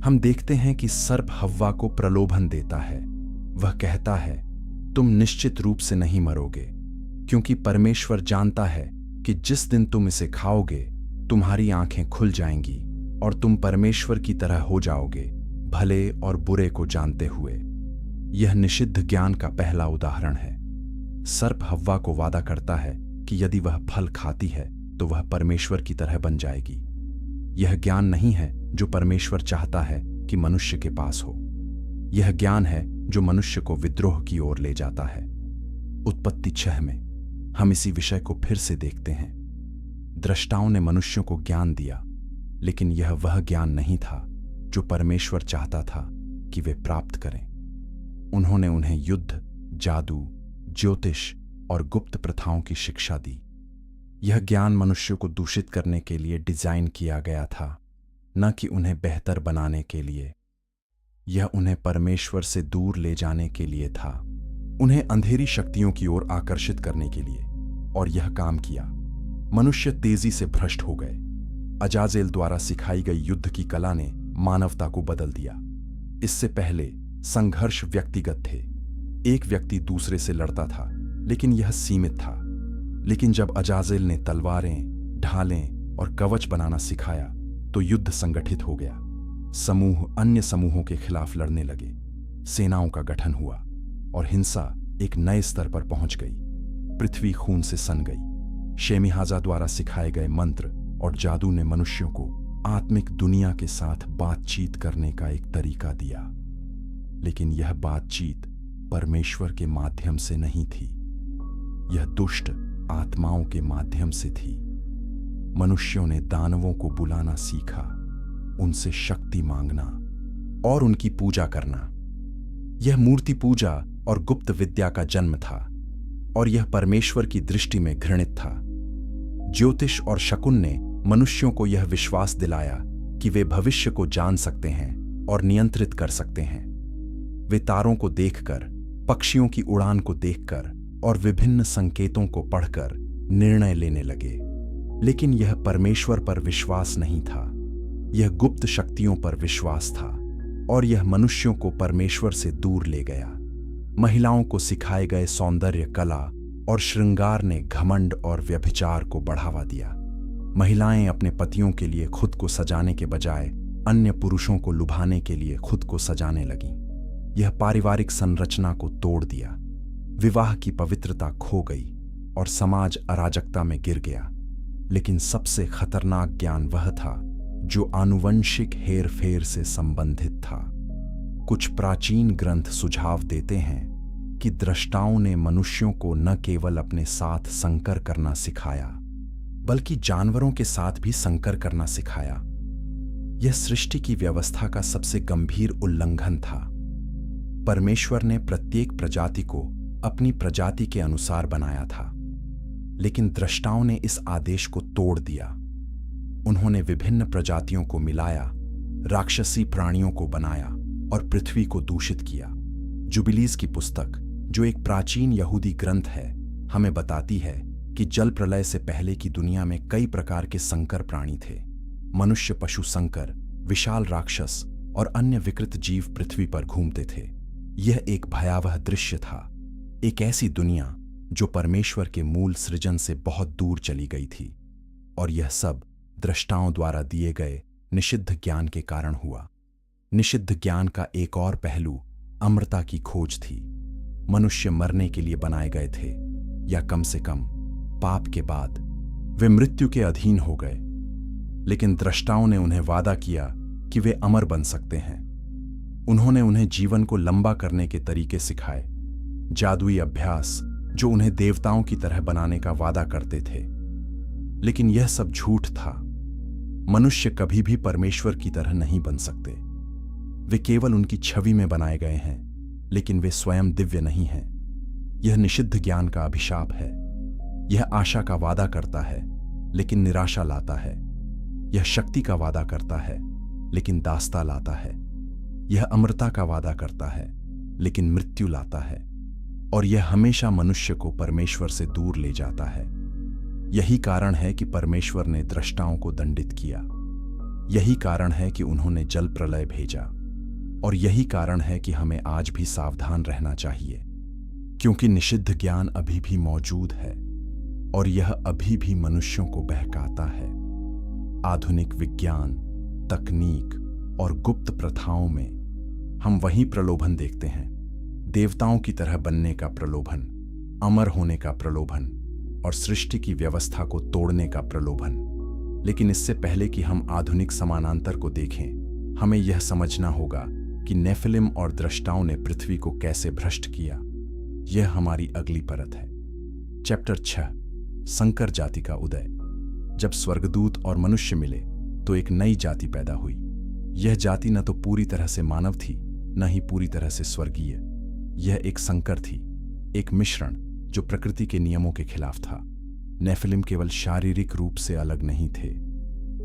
हम देखते हैं कि सर्प हव्वा को प्रलोभन देता है। वह कहता है, तुम निश्चित रूप से नहीं मरोगे, क्योंकि परमेश्वर जानता है कि जिस दिन तुम इसे खाओगे तुम्हारी आंखें खुल जाएंगी और तुम परमेश्वर की तरह हो जाओगे, भले और बुरे को जानते हुए। यह निषिद्ध ज्ञान का पहला उदाहरण है। सर्प हव्वा को वादा करता है कि यदि वह फल खाती है तो वह परमेश्वर की तरह बन जाएगी। यह ज्ञान नहीं है जो परमेश्वर चाहता है कि मनुष्य के पास हो। यह ज्ञान है जो मनुष्य को विद्रोह की ओर ले जाता है। उत्पत्ति 6 में हम इसी विषय को फिर से देखते हैं। दृष्टाओं ने मनुष्यों को ज्ञान दिया, लेकिन यह वह ज्ञान नहीं था जो परमेश्वर चाहता था कि वे प्राप्त करें। उन्होंने उन्हें युद्ध, जादू, ज्योतिष और गुप्त प्रथाओं की शिक्षा दी। यह ज्ञान मनुष्य को दूषित करने के लिए डिजाइन किया गया था, न कि उन्हें बेहतर बनाने के लिए। यह उन्हें परमेश्वर से दूर ले जाने के लिए था, उन्हें अंधेरी शक्तियों की ओर आकर्षित करने के लिए। और यह काम किया। मनुष्य तेजी से भ्रष्ट हो गए। अजाजेल द्वारा सिखाई गई युद्ध की कला ने मानवता को बदल दिया। इससे पहले संघर्ष व्यक्तिगत थे। एक व्यक्ति दूसरे से लड़ता था, लेकिन यह सीमित था। लेकिन जब अजाजेल ने तलवारें, ढालें और कवच बनाना सिखाया तो युद्ध संगठित हो गया। समूह अन्य समूहों के खिलाफ लड़ने लगे, सेनाओं का गठन हुआ और हिंसा एक नए स्तर पर पहुंच गई। पृथ्वी खून से सन गई। शेमिहाजा द्वारा सिखाए गए मंत्र और जादू ने मनुष्यों को आत्मिक दुनिया के साथ बातचीत करने का एक तरीका दिया। लेकिन यह बातचीत परमेश्वर के माध्यम से नहीं थी, यह दुष्ट आत्माओं के माध्यम से थी। मनुष्यों ने दानवों को बुलाना सीखा, उनसे शक्ति मांगना और उनकी पूजा करना। यह मूर्ति पूजा और गुप्त विद्या का जन्म था और यह परमेश्वर की दृष्टि में घृणित था। ज्योतिष और शकुन ने मनुष्यों को यह विश्वास दिलाया कि वे भविष्य को जान सकते हैं और नियंत्रित कर सकते हैं। वे तारों को देखकर, पक्षियों की उड़ान को देखकर और विभिन्न संकेतों को पढ़कर निर्णय लेने लगे। लेकिन यह परमेश्वर पर विश्वास नहीं था, यह गुप्त शक्तियों पर विश्वास था और यह मनुष्यों को परमेश्वर से दूर ले गया। महिलाओं को सिखाए गए सौंदर्य कला और श्रृंगार ने घमंड और व्यभिचार को बढ़ावा दिया। महिलाएं अपने पतियों के लिए खुद को सजाने के बजाय अन्य पुरुषों को लुभाने के लिए खुद को सजाने लगीं। यह पारिवारिक संरचना को तोड़ दिया। विवाह की पवित्रता खो गई और समाज अराजकता में गिर गया। लेकिन सबसे खतरनाक ज्ञान वह था जो आनुवंशिक हेरफेर से संबंधित था। कुछ प्राचीन ग्रंथ सुझाव देते हैं कि दृष्टाओं ने मनुष्यों को न केवल अपने साथ संकर करना सिखाया, बल्कि जानवरों के साथ भी संकर करना सिखाया। यह सृष्टि की व्यवस्था का सबसे गंभीर उल्लंघन था। परमेश्वर ने प्रत्येक प्रजाति को अपनी प्रजाति के अनुसार बनाया था, लेकिन दृष्टाओं ने इस आदेश को तोड़ दिया। उन्होंने विभिन्न प्रजातियों को मिलाया, राक्षसी प्राणियों को बनाया और पृथ्वी को दूषित किया। जुबिलीज की पुस्तक, जो एक प्राचीन यहूदी ग्रंथ है, हमें बताती है कि जल प्रलय से पहले की दुनिया में कई प्रकार के संकर प्राणी थे। मनुष्य, पशु संकर, विशाल राक्षस और अन्य विकृत जीव पृथ्वी पर घूमते थे। यह एक भयावह दृश्य था, एक ऐसी दुनिया जो परमेश्वर के मूल सृजन से बहुत दूर चली गई थी। और यह सब दृष्टाओं द्वारा दिए गए निषिद्ध ज्ञान के कारण हुआ। निषिद्ध ज्ञान का एक और पहलू अमरता की खोज थी। मनुष्य मरने के लिए बनाए गए थे, या कम से कम पाप के बाद वे मृत्यु के अधीन हो गए। लेकिन दृष्टाओं ने उन्हें वादा किया कि वे अमर बन सकते हैं। उन्होंने उन्हें जीवन को लंबा करने के तरीके सिखाए, जादुई अभ्यास जो उन्हें देवताओं की तरह बनाने का वादा करते थे। लेकिन यह सब झूठ था। मनुष्य कभी भी परमेश्वर की तरह नहीं बन सकते। वे केवल उनकी छवि में बनाए गए हैं, लेकिन वे स्वयं दिव्य नहीं हैं। यह निषिद्ध ज्ञान का अभिशाप है। यह आशा का वादा करता है, लेकिन निराशा लाता है। यह शक्ति का वादा करता है, लेकिन दास्ता लाता है। यह अमरता का वादा करता है, लेकिन मृत्यु लाता है। और यह हमेशा मनुष्य को परमेश्वर से दूर ले जाता है। यही कारण है कि परमेश्वर ने दृष्टाओं को दंडित किया। यही कारण है कि उन्होंने जल प्रलय भेजा। और यही कारण है कि हमें आज भी सावधान रहना चाहिए, क्योंकि निषिद्ध ज्ञान अभी भी मौजूद है और यह अभी भी मनुष्यों को बहकाता है। आधुनिक विज्ञान, तकनीक और गुप्त प्रथाओं में हम वही प्रलोभन देखते हैं। देवताओं की तरह बनने का प्रलोभन, अमर होने का प्रलोभन और सृष्टि की व्यवस्था को तोड़ने का प्रलोभन। लेकिन इससे पहले कि हम आधुनिक समानांतर को देखें, हमें यह समझना होगा कि नेफिलिम और दृष्टाओं ने पृथ्वी को कैसे भ्रष्ट किया। यह हमारी अगली परत है। चैप्टर 6, संकर जाति का उदय। जब स्वर्गदूत और मनुष्य मिले तो एक नई जाति पैदा हुई। यह जाति न तो पूरी तरह से मानव थी, न ही पूरी तरह से स्वर्गीय। यह एक संकर थी, एक मिश्रण जो प्रकृति के नियमों के खिलाफ था। नेफिलिम केवल शारीरिक रूप से अलग नहीं थे,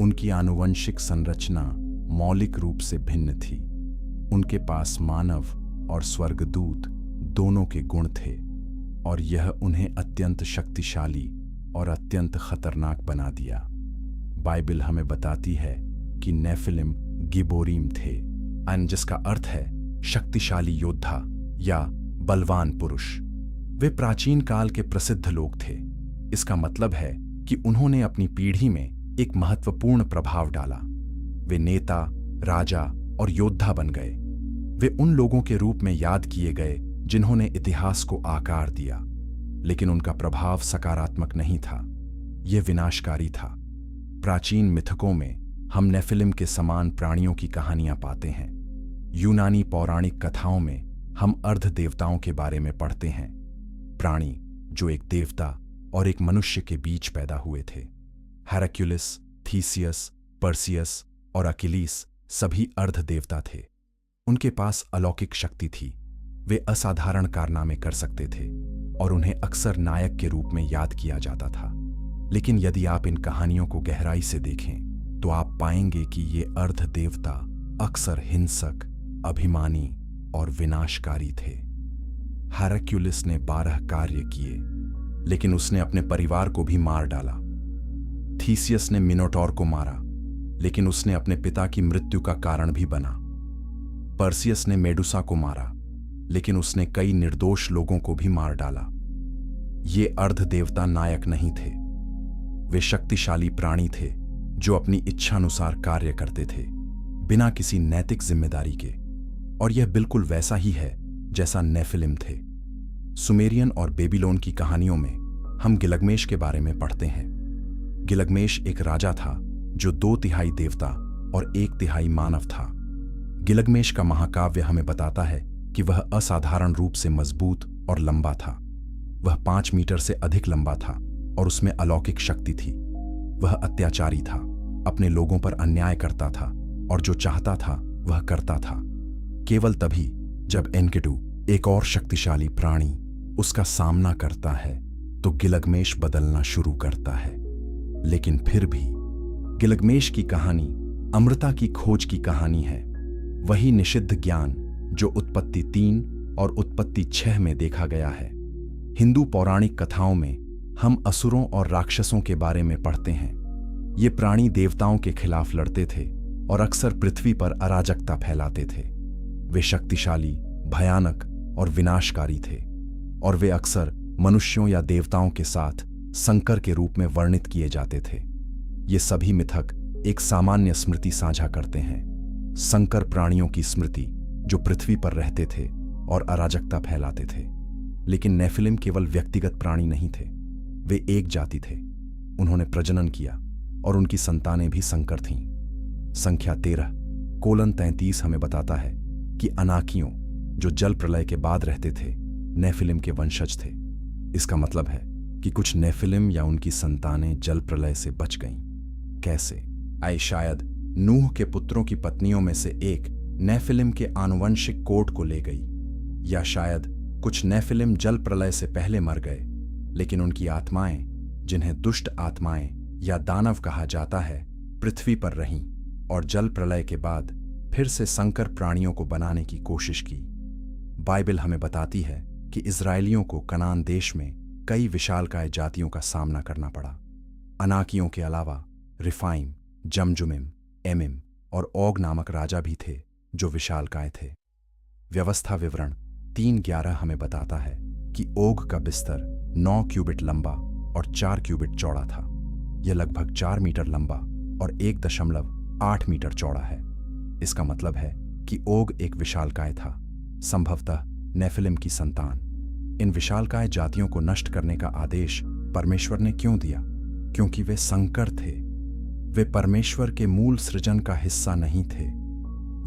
उनकी आनुवंशिक संरचना मौलिक रूप से भिन्न थी। उनके पास मानव और स्वर्गदूत दोनों के गुण थे, और यह उन्हें अत्यंत शक्तिशाली और अत्यंत खतरनाक बना दिया। बाइबल हमें बताती है कि नेफिलिम गिबोरीम थे, जिसका अर्थ है शक्तिशाली योद्धा या बलवान पुरुष। वे प्राचीन काल के प्रसिद्ध लोग थे। इसका मतलब है कि उन्होंने अपनी पीढ़ी में एक महत्वपूर्ण प्रभाव डाला। वे नेता, राजा और योद्धा बन गए। वे उन लोगों के रूप में याद किए गए जिन्होंने इतिहास को आकार दिया, लेकिन उनका प्रभाव सकारात्मक नहीं था, यह विनाशकारी था। प्राचीन मिथकों में हम नेफिलिम के समान प्राणियों की कहानियां पाते हैं। यूनानी पौराणिक कथाओं में हम अर्ध देवताओं के बारे में पढ़ते हैं, प्राणी जो एक देवता और एक मनुष्य के बीच पैदा हुए थे। हेराक्युलिस, थीसियस, पर्सियस और अकिलीस सभी अर्ध देवता थे। उनके पास अलौकिक शक्ति थी। वे असाधारण कारनामे कर सकते थे और उन्हें अक्सर नायक के रूप में याद किया जाता था। लेकिन यदि आप इन कहानियों को गहराई से देखें तो आप पाएंगे कि ये अर्ध देवता अक्सर हिंसक, अभिमानी और विनाशकारी थे। हेराक्युलिस ने 12 कार्य किए, लेकिन उसने अपने परिवार को भी मार डाला। थीसियस ने मिनोटॉर को मारा, लेकिन उसने अपने पिता की मृत्यु का कारण भी बना। पर्सियस ने मेडुसा को मारा, लेकिन उसने कई निर्दोष लोगों को भी मार डाला। ये अर्ध देवता नायक नहीं थे। वे शक्तिशाली प्राणी थे जो अपनी इच्छानुसार कार्य करते थे, बिना किसी नैतिक जिम्मेदारी के। और यह बिल्कुल वैसा ही है जैसा नेफिलिम थे। सुमेरियन और बेबीलोन की कहानियों में हम गिलगमेश के बारे में पढ़ते हैं। गिलगमेश एक राजा था जो 2/3 देवता और 1/3 मानव था। गिलगमेश का महाकाव्य हमें बताता है कि वह असाधारण रूप से मजबूत और लंबा था। वह 5 मीटर से अधिक लंबा था और उसमें अलौकिक शक्ति थी। वह अत्याचारी था, अपने लोगों पर अन्याय करता था और जो चाहता था वह करता था। केवल तभी जब एनकिडु, एक और शक्तिशाली प्राणी, उसका सामना करता है तो गिलगमेश बदलना शुरू करता है। लेकिन फिर भी गिलगमेश की कहानी अमृता की खोज की कहानी है। वही निषिद्ध ज्ञान जो उत्पत्ति 3 और उत्पत्ति 6 में देखा गया है। हिंदू पौराणिक कथाओं में हम असुरों और राक्षसों के बारे में पढ़ते हैं। ये प्राणी देवताओं के खिलाफ लड़ते थे और अक्सर पृथ्वी पर अराजकता फैलाते थे। वे शक्तिशाली, भयानक और विनाशकारी थे, और वे अक्सर मनुष्यों या देवताओं के साथ संकर के रूप में वर्णित किए जाते थे। ये सभी मिथक एक सामान्य स्मृति साझा करते हैं, संकर प्राणियों की स्मृति जो पृथ्वी पर रहते थे और अराजकता फैलाते थे। लेकिन नेफिलिम केवल व्यक्तिगत प्राणी नहीं थे, वे एक जाति थे। उन्होंने प्रजनन किया और उनकी संतानें भी संकर थीं। संख्या 13:33 हमें बताता है कि अनाकियों, जो जल प्रलय के बाद रहते थे, नेफिलिम के वंशज थे। इसका मतलब है कि कुछ नेफिलिम या उनकी संतानें जल प्रलय से बच गईं। कैसे? आए शायद नूह के पुत्रों की पत्नियों में से एक नेफिलिम के आनुवंशिक कोड को ले गई, या शायद कुछ नेफिलिम जल प्रलय से पहले मर गए, लेकिन उनकी आत्माएं, जिन्हें दुष्ट आत्माएं या दानव कहा जाता है, पृथ्वी पर रहीं और जल प्रलय के बाद फिर से संकर प्राणियों को बनाने की कोशिश की। बाइबल हमें बताती है कि इजरायलियों को कनान देश में कई विशालकाय जातियों का सामना करना पड़ा। अनाकियों के अलावा रिफाइम, जमजुमिम, एमिम और ओग नामक राजा भी थे जो विशालकाय थे। व्यवस्था विवरण 3:11 हमें बताता है कि ओग का बिस्तर 9 क्यूबिट लंबा और 4 क्यूबिट चौड़ा था। यह लगभग 4 मीटर लंबा और 1.8 मीटर चौड़ा है। इसका मतलब है कि ओग एक विशालकाय था, संभवतः नेफिलिम की संतान। इन विशालकाय जातियों को नष्ट करने का आदेश परमेश्वर ने क्यों दिया? क्योंकि वे संकर थे। वे परमेश्वर के मूल सृजन का हिस्सा नहीं थे।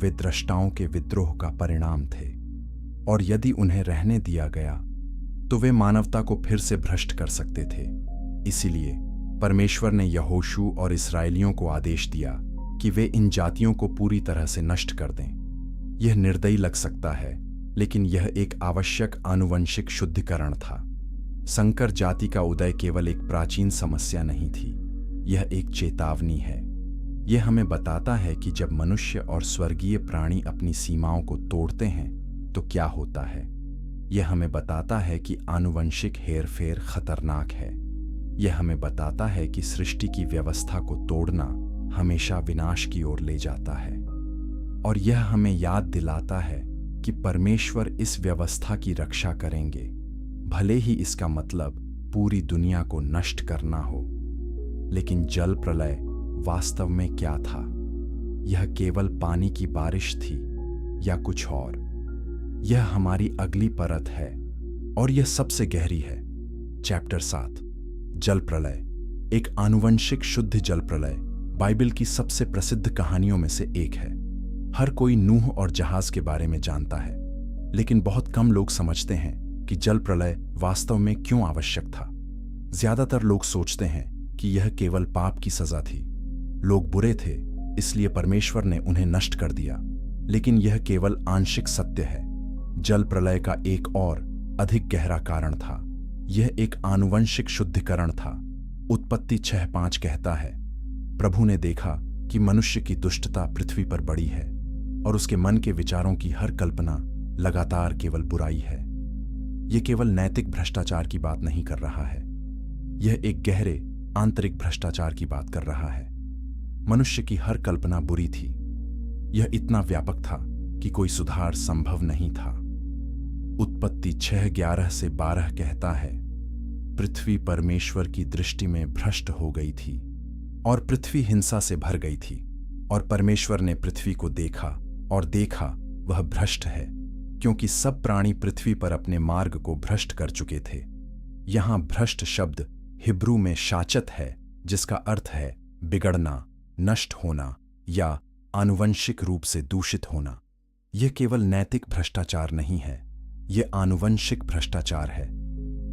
वे द्रष्टाओं के विद्रोह का परिणाम थे, और यदि उन्हें रहने दिया गया तो वे मानवता को फिर से भ्रष्ट कर सकते थे। इसीलिए परमेश्वर ने यहोशू और इस्राएलियों को आदेश दिया कि वे इन जातियों को पूरी तरह से नष्ट कर दें। यह निर्दयी लग सकता है, लेकिन यह एक आवश्यक आनुवंशिक शुद्धिकरण था। संकर जाति का उदय केवल एक प्राचीन समस्या नहीं थी, यह एक चेतावनी है। यह हमें बताता है कि जब मनुष्य और स्वर्गीय प्राणी अपनी सीमाओं को तोड़ते हैं तो क्या होता है। यह हमें बताता है कि आनुवंशिक हेरफेर खतरनाक है। यह हमें बताता है कि सृष्टि की व्यवस्था को तोड़ना हमेशा विनाश की ओर ले जाता है, और यह हमें याद दिलाता है कि परमेश्वर इस व्यवस्था की रक्षा करेंगे, भले ही इसका मतलब पूरी दुनिया को नष्ट करना हो। लेकिन जल प्रलय वास्तव में क्या था? यह केवल पानी की बारिश थी या कुछ और? यह हमारी अगली परत है, और यह सबसे गहरी है। चैप्टर 7, जल प्रलय। एक आनुवंशिक शुद्ध जल प्रलय बाइबल की सबसे प्रसिद्ध कहानियों में से एक है। हर कोई नूह और जहाज के बारे में जानता है, लेकिन बहुत कम लोग समझते हैं कि जल प्रलय वास्तव में क्यों आवश्यक था। ज्यादातर लोग सोचते हैं कि यह केवल पाप की सजा थी। लोग बुरे थे, इसलिए परमेश्वर ने उन्हें नष्ट कर दिया, लेकिन यह केवल आंशिक सत्य है। जल प्रलय का एक और अधिक गहरा कारण था। यह एक आनुवंशिक शुद्धिकरण था। उत्पत्ति 6:5 कहता है, प्रभु ने देखा कि मनुष्य की दुष्टता पृथ्वी पर बड़ी है और उसके मन के विचारों की हर कल्पना लगातार केवल बुराई है। यह केवल नैतिक भ्रष्टाचार की बात नहीं कर रहा है, यह एक गहरे आंतरिक भ्रष्टाचार की बात कर रहा है। मनुष्य की हर कल्पना बुरी थी। यह इतना व्यापक था कि कोई सुधार संभव नहीं था। उत्पत्ति 6:11 से 12 कहता है, पृथ्वी परमेश्वर की दृष्टि में भ्रष्ट हो गई थी और पृथ्वी हिंसा से भर गई थी, और परमेश्वर ने पृथ्वी को देखा और देखा वह भ्रष्ट है, क्योंकि सब प्राणी पृथ्वी पर अपने मार्ग को भ्रष्ट कर चुके थे। यहां भ्रष्ट शब्द हिब्रू में शाचत है, जिसका अर्थ है बिगड़ना, नष्ट होना या आनुवंशिक रूप से दूषित होना। यह केवल नैतिक भ्रष्टाचार नहीं है, यह आनुवंशिक भ्रष्टाचार है।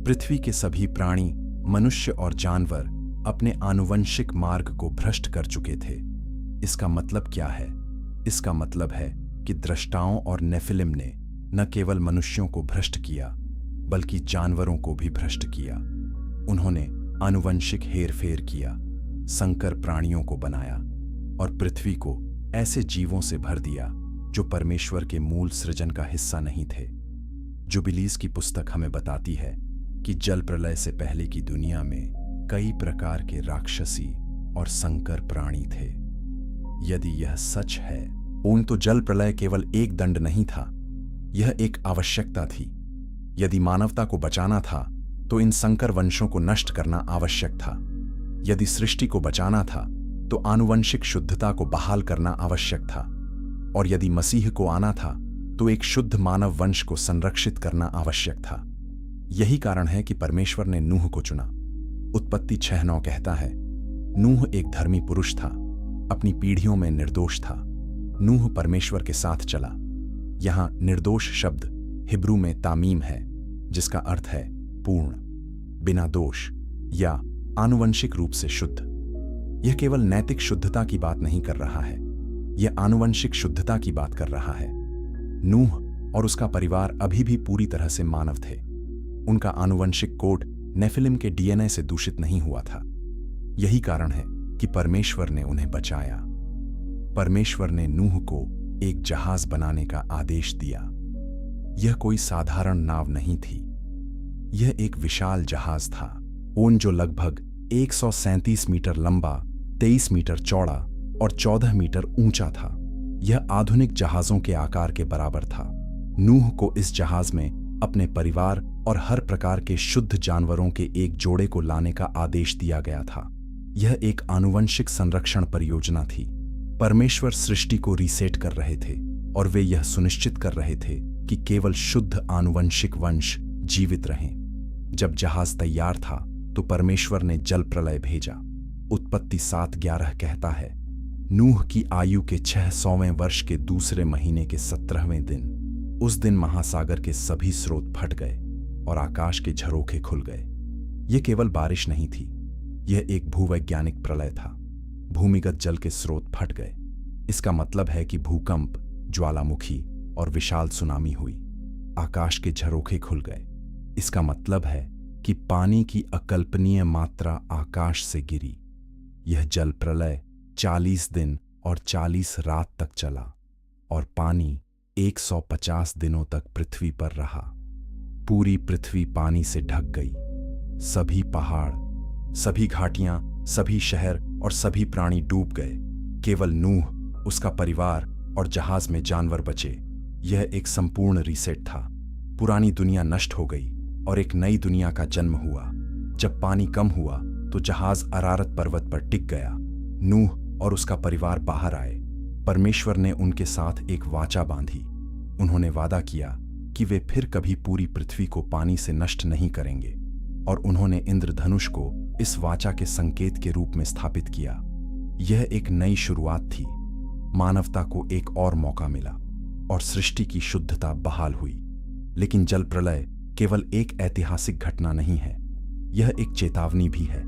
पृथ्वी के सभी प्राणी, मनुष्य और जानवर अपने आनुवंशिक मार्ग को भ्रष्ट कर चुके थे। इसका मतलब क्या है? इसका मतलब है कि द्रष्टाओं और नेफिलिम ने न केवल मनुष्यों को भ्रष्ट किया, बल्कि जानवरों को भी भ्रष्ट किया। उन्होंने आनुवंशिक हेरफेर किया, संकर प्राणियों को बनाया और पृथ्वी को ऐसे जीवों से भर दिया जो परमेश्वर के मूल सृजन का हिस्सा नहीं थे। जुबिलीज की पुस्तक हमें बताती है कि जल प्रलय से पहले की दुनिया में कई प्रकार के राक्षसी और संकर प्राणी थे। यदि यह सच है, तो जल प्रलय केवल एक दंड नहीं था, यह एक आवश्यकता थी। यदि मानवता को बचाना था तो इन संकर वंशों को नष्ट करना आवश्यक था। यदि सृष्टि को बचाना था तो आनुवंशिक शुद्धता को बहाल करना आवश्यक था, और यदि मसीह को आना था तो एक शुद्ध मानव वंश को संरक्षित करना आवश्यक था। यही कारण है कि परमेश्वर ने नूह को चुना। उत्पत्ति 6:9 कहता है, नूह एक धर्मी पुरुष था, अपनी पीढ़ियों में निर्दोष था। नूह परमेश्वर के साथ चला। यहां निर्दोष शब्द हिब्रू में तामीम है, जिसका अर्थ है पूर्ण, बिना दोष या आनुवंशिक रूप से शुद्ध। यह केवल नैतिक शुद्धता की बात नहीं कर रहा है, यह आनुवंशिक शुद्धता की बात कर रहा है। नूह और उसका परिवार अभी भी पूरी तरह से मानव थे। उनका आनुवंशिक कोड नेफिलिम के डीएनए से दूषित नहीं हुआ था। यही कारण है कि परमेश्वर ने उन्हें बचाया। परमेश्वर ने नूह को एक जहाज बनाने का आदेश दिया। यह कोई साधारण नाव नहीं थी, यह एक विशाल जहाज था, जो लगभग 137 मीटर लंबा, 23 मीटर चौड़ा और 14 मीटर ऊंचा था। यह आधुनिक जहाजों के आकार के बराबर था। नूह को इस जहाज में अपने परिवार और हर प्रकार के शुद्ध जानवरों के एक जोड़े को लाने का आदेश दिया गया था। यह एक आनुवंशिक संरक्षण परियोजना थी। परमेश्वर सृष्टि को रीसेट कर रहे थे और वे यह सुनिश्चित कर रहे थे कि केवल शुद्ध आनुवंशिक वंश जीवित रहें। जब जहाज तैयार था तो परमेश्वर ने जल प्रलय भेजा। उत्पत्ति 7:11 कहता है, नूह की आयु के 600वें वर्ष के दूसरे महीने के 17वें दिन, उस दिन महासागर के सभी स्रोत फट गए और आकाश के झरोखे खुल गए। यह केवल बारिश नहीं थी, यह एक भूवैज्ञानिक प्रलय था। भूमिगत जल के स्रोत फट गए। इसका मतलब है कि भूकंप, ज्वालामुखी और विशाल सुनामी हुई। आकाश के झरोखे खुल गए। इसका मतलब है कि पानी की अकल्पनीय मात्रा आकाश से गिरी। यह जल प्रलय 40 दिन और 40 रात तक चला और पानी 150 दिनों तक पृथ्वी पर रहा। पूरी पृथ्वी पानी से ढक गई। सभी पहाड़, सभी घाटियां, सभी शहर और सभी प्राणी डूब गए। केवल नूह, उसका परिवार और जहाज में जानवर बचे। यह एक संपूर्ण रीसेट था। पुरानी दुनिया नष्ट हो गई और एक नई दुनिया का जन्म हुआ। जब पानी कम हुआ तो जहाज अरारत पर्वत पर टिक गया। नूह और उसका परिवार बाहर आए। परमेश्वर ने उनके साथ एक वाचा बांधी। उन्होंने वादा किया कि वे फिर कभी पूरी पृथ्वी को पानी से नष्ट नहीं करेंगे, और उन्होंने इंद्रधनुष को इस वाचा के संकेत के रूप में स्थापित किया। यह एक नई शुरुआत थी। मानवता को एक और मौका मिला और सृष्टि की शुद्धता बहाल हुई। लेकिन जल प्रलय केवल एक ऐतिहासिक घटना नहीं है, यह एक चेतावनी भी है।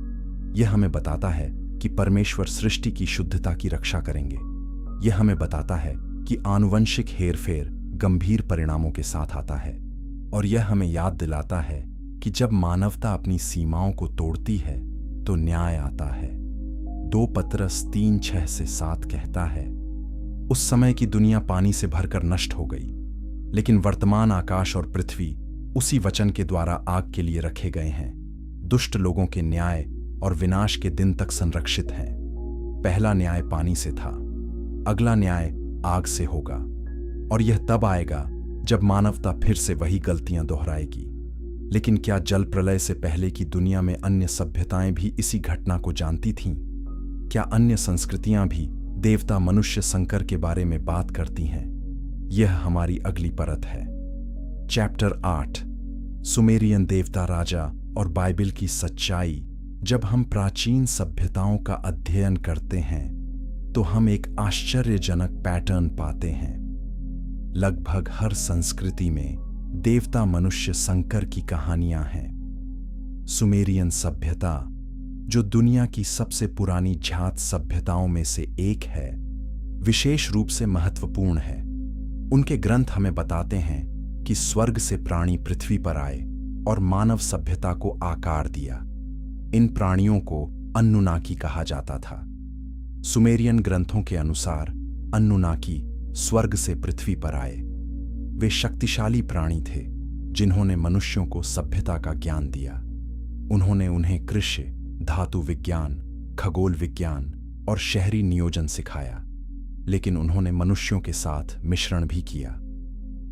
यह हमें बताता है कि परमेश्वर सृष्टि की शुद्धता की रक्षा करेंगे। यह हमें बताता है कि आनुवंशिक हेरफेर गंभीर परिणामों के साथ आता है, और यह हमें याद दिलाता है कि जब मानवता अपनी सीमाओं को तोड़ती है तो न्याय आता है। 2 पतरस 3:6-7 कहता है, उस समय की दुनिया पानी से भरकर नष्ट हो गई, लेकिन वर्तमान आकाश और पृथ्वी उसी वचन के द्वारा आग के लिए रखे गए हैं। दुष्ट लोगों के न्याय और विनाश के दिन तक संरक्षित हैं। पहला न्याय पानी से था, अगला न्याय आग से होगा, और यह तब आएगा जब मानवता फिर से वही गलतियां दोहराएगी। लेकिन क्या जल प्रलय से पहले की दुनिया में अन्य सभ्यताएं भी इसी घटना को जानती थीं? क्या अन्य संस्कृतियां भी देवता मनुष्य संकर के बारे में बात करती हैं? यह हमारी अगली परत है। चैप्टर 8, सुमेरियन देवता राजा और बाइबिल की सच्चाई। जब हम प्राचीन सभ्यताओं का अध्ययन करते हैं तो हम एक आश्चर्यजनक पैटर्न पाते हैं। लगभग हर संस्कृति में देवता मनुष्य संकर की कहानियां हैं। सुमेरियन सभ्यता, जो दुनिया की सबसे पुरानी ज्ञात सभ्यताओं में से एक है, विशेष रूप से महत्वपूर्ण है। उनके ग्रंथ हमें बताते हैं कि स्वर्ग से प्राणी पृथ्वी पर आए और मानव सभ्यता को आकार दिया। इन प्राणियों को अन्नुनाकी कहा जाता था। सुमेरियन ग्रंथों के अनुसार अन्नुनाकी स्वर्ग से पृथ्वी पर आए। वे शक्तिशाली प्राणी थे जिन्होंने मनुष्यों को सभ्यता का ज्ञान दिया। उन्होंने उन्हें कृषि, धातु विज्ञान, खगोल विज्ञान और शहरी नियोजन सिखाया, लेकिन उन्होंने मनुष्यों के साथ मिश्रण भी किया।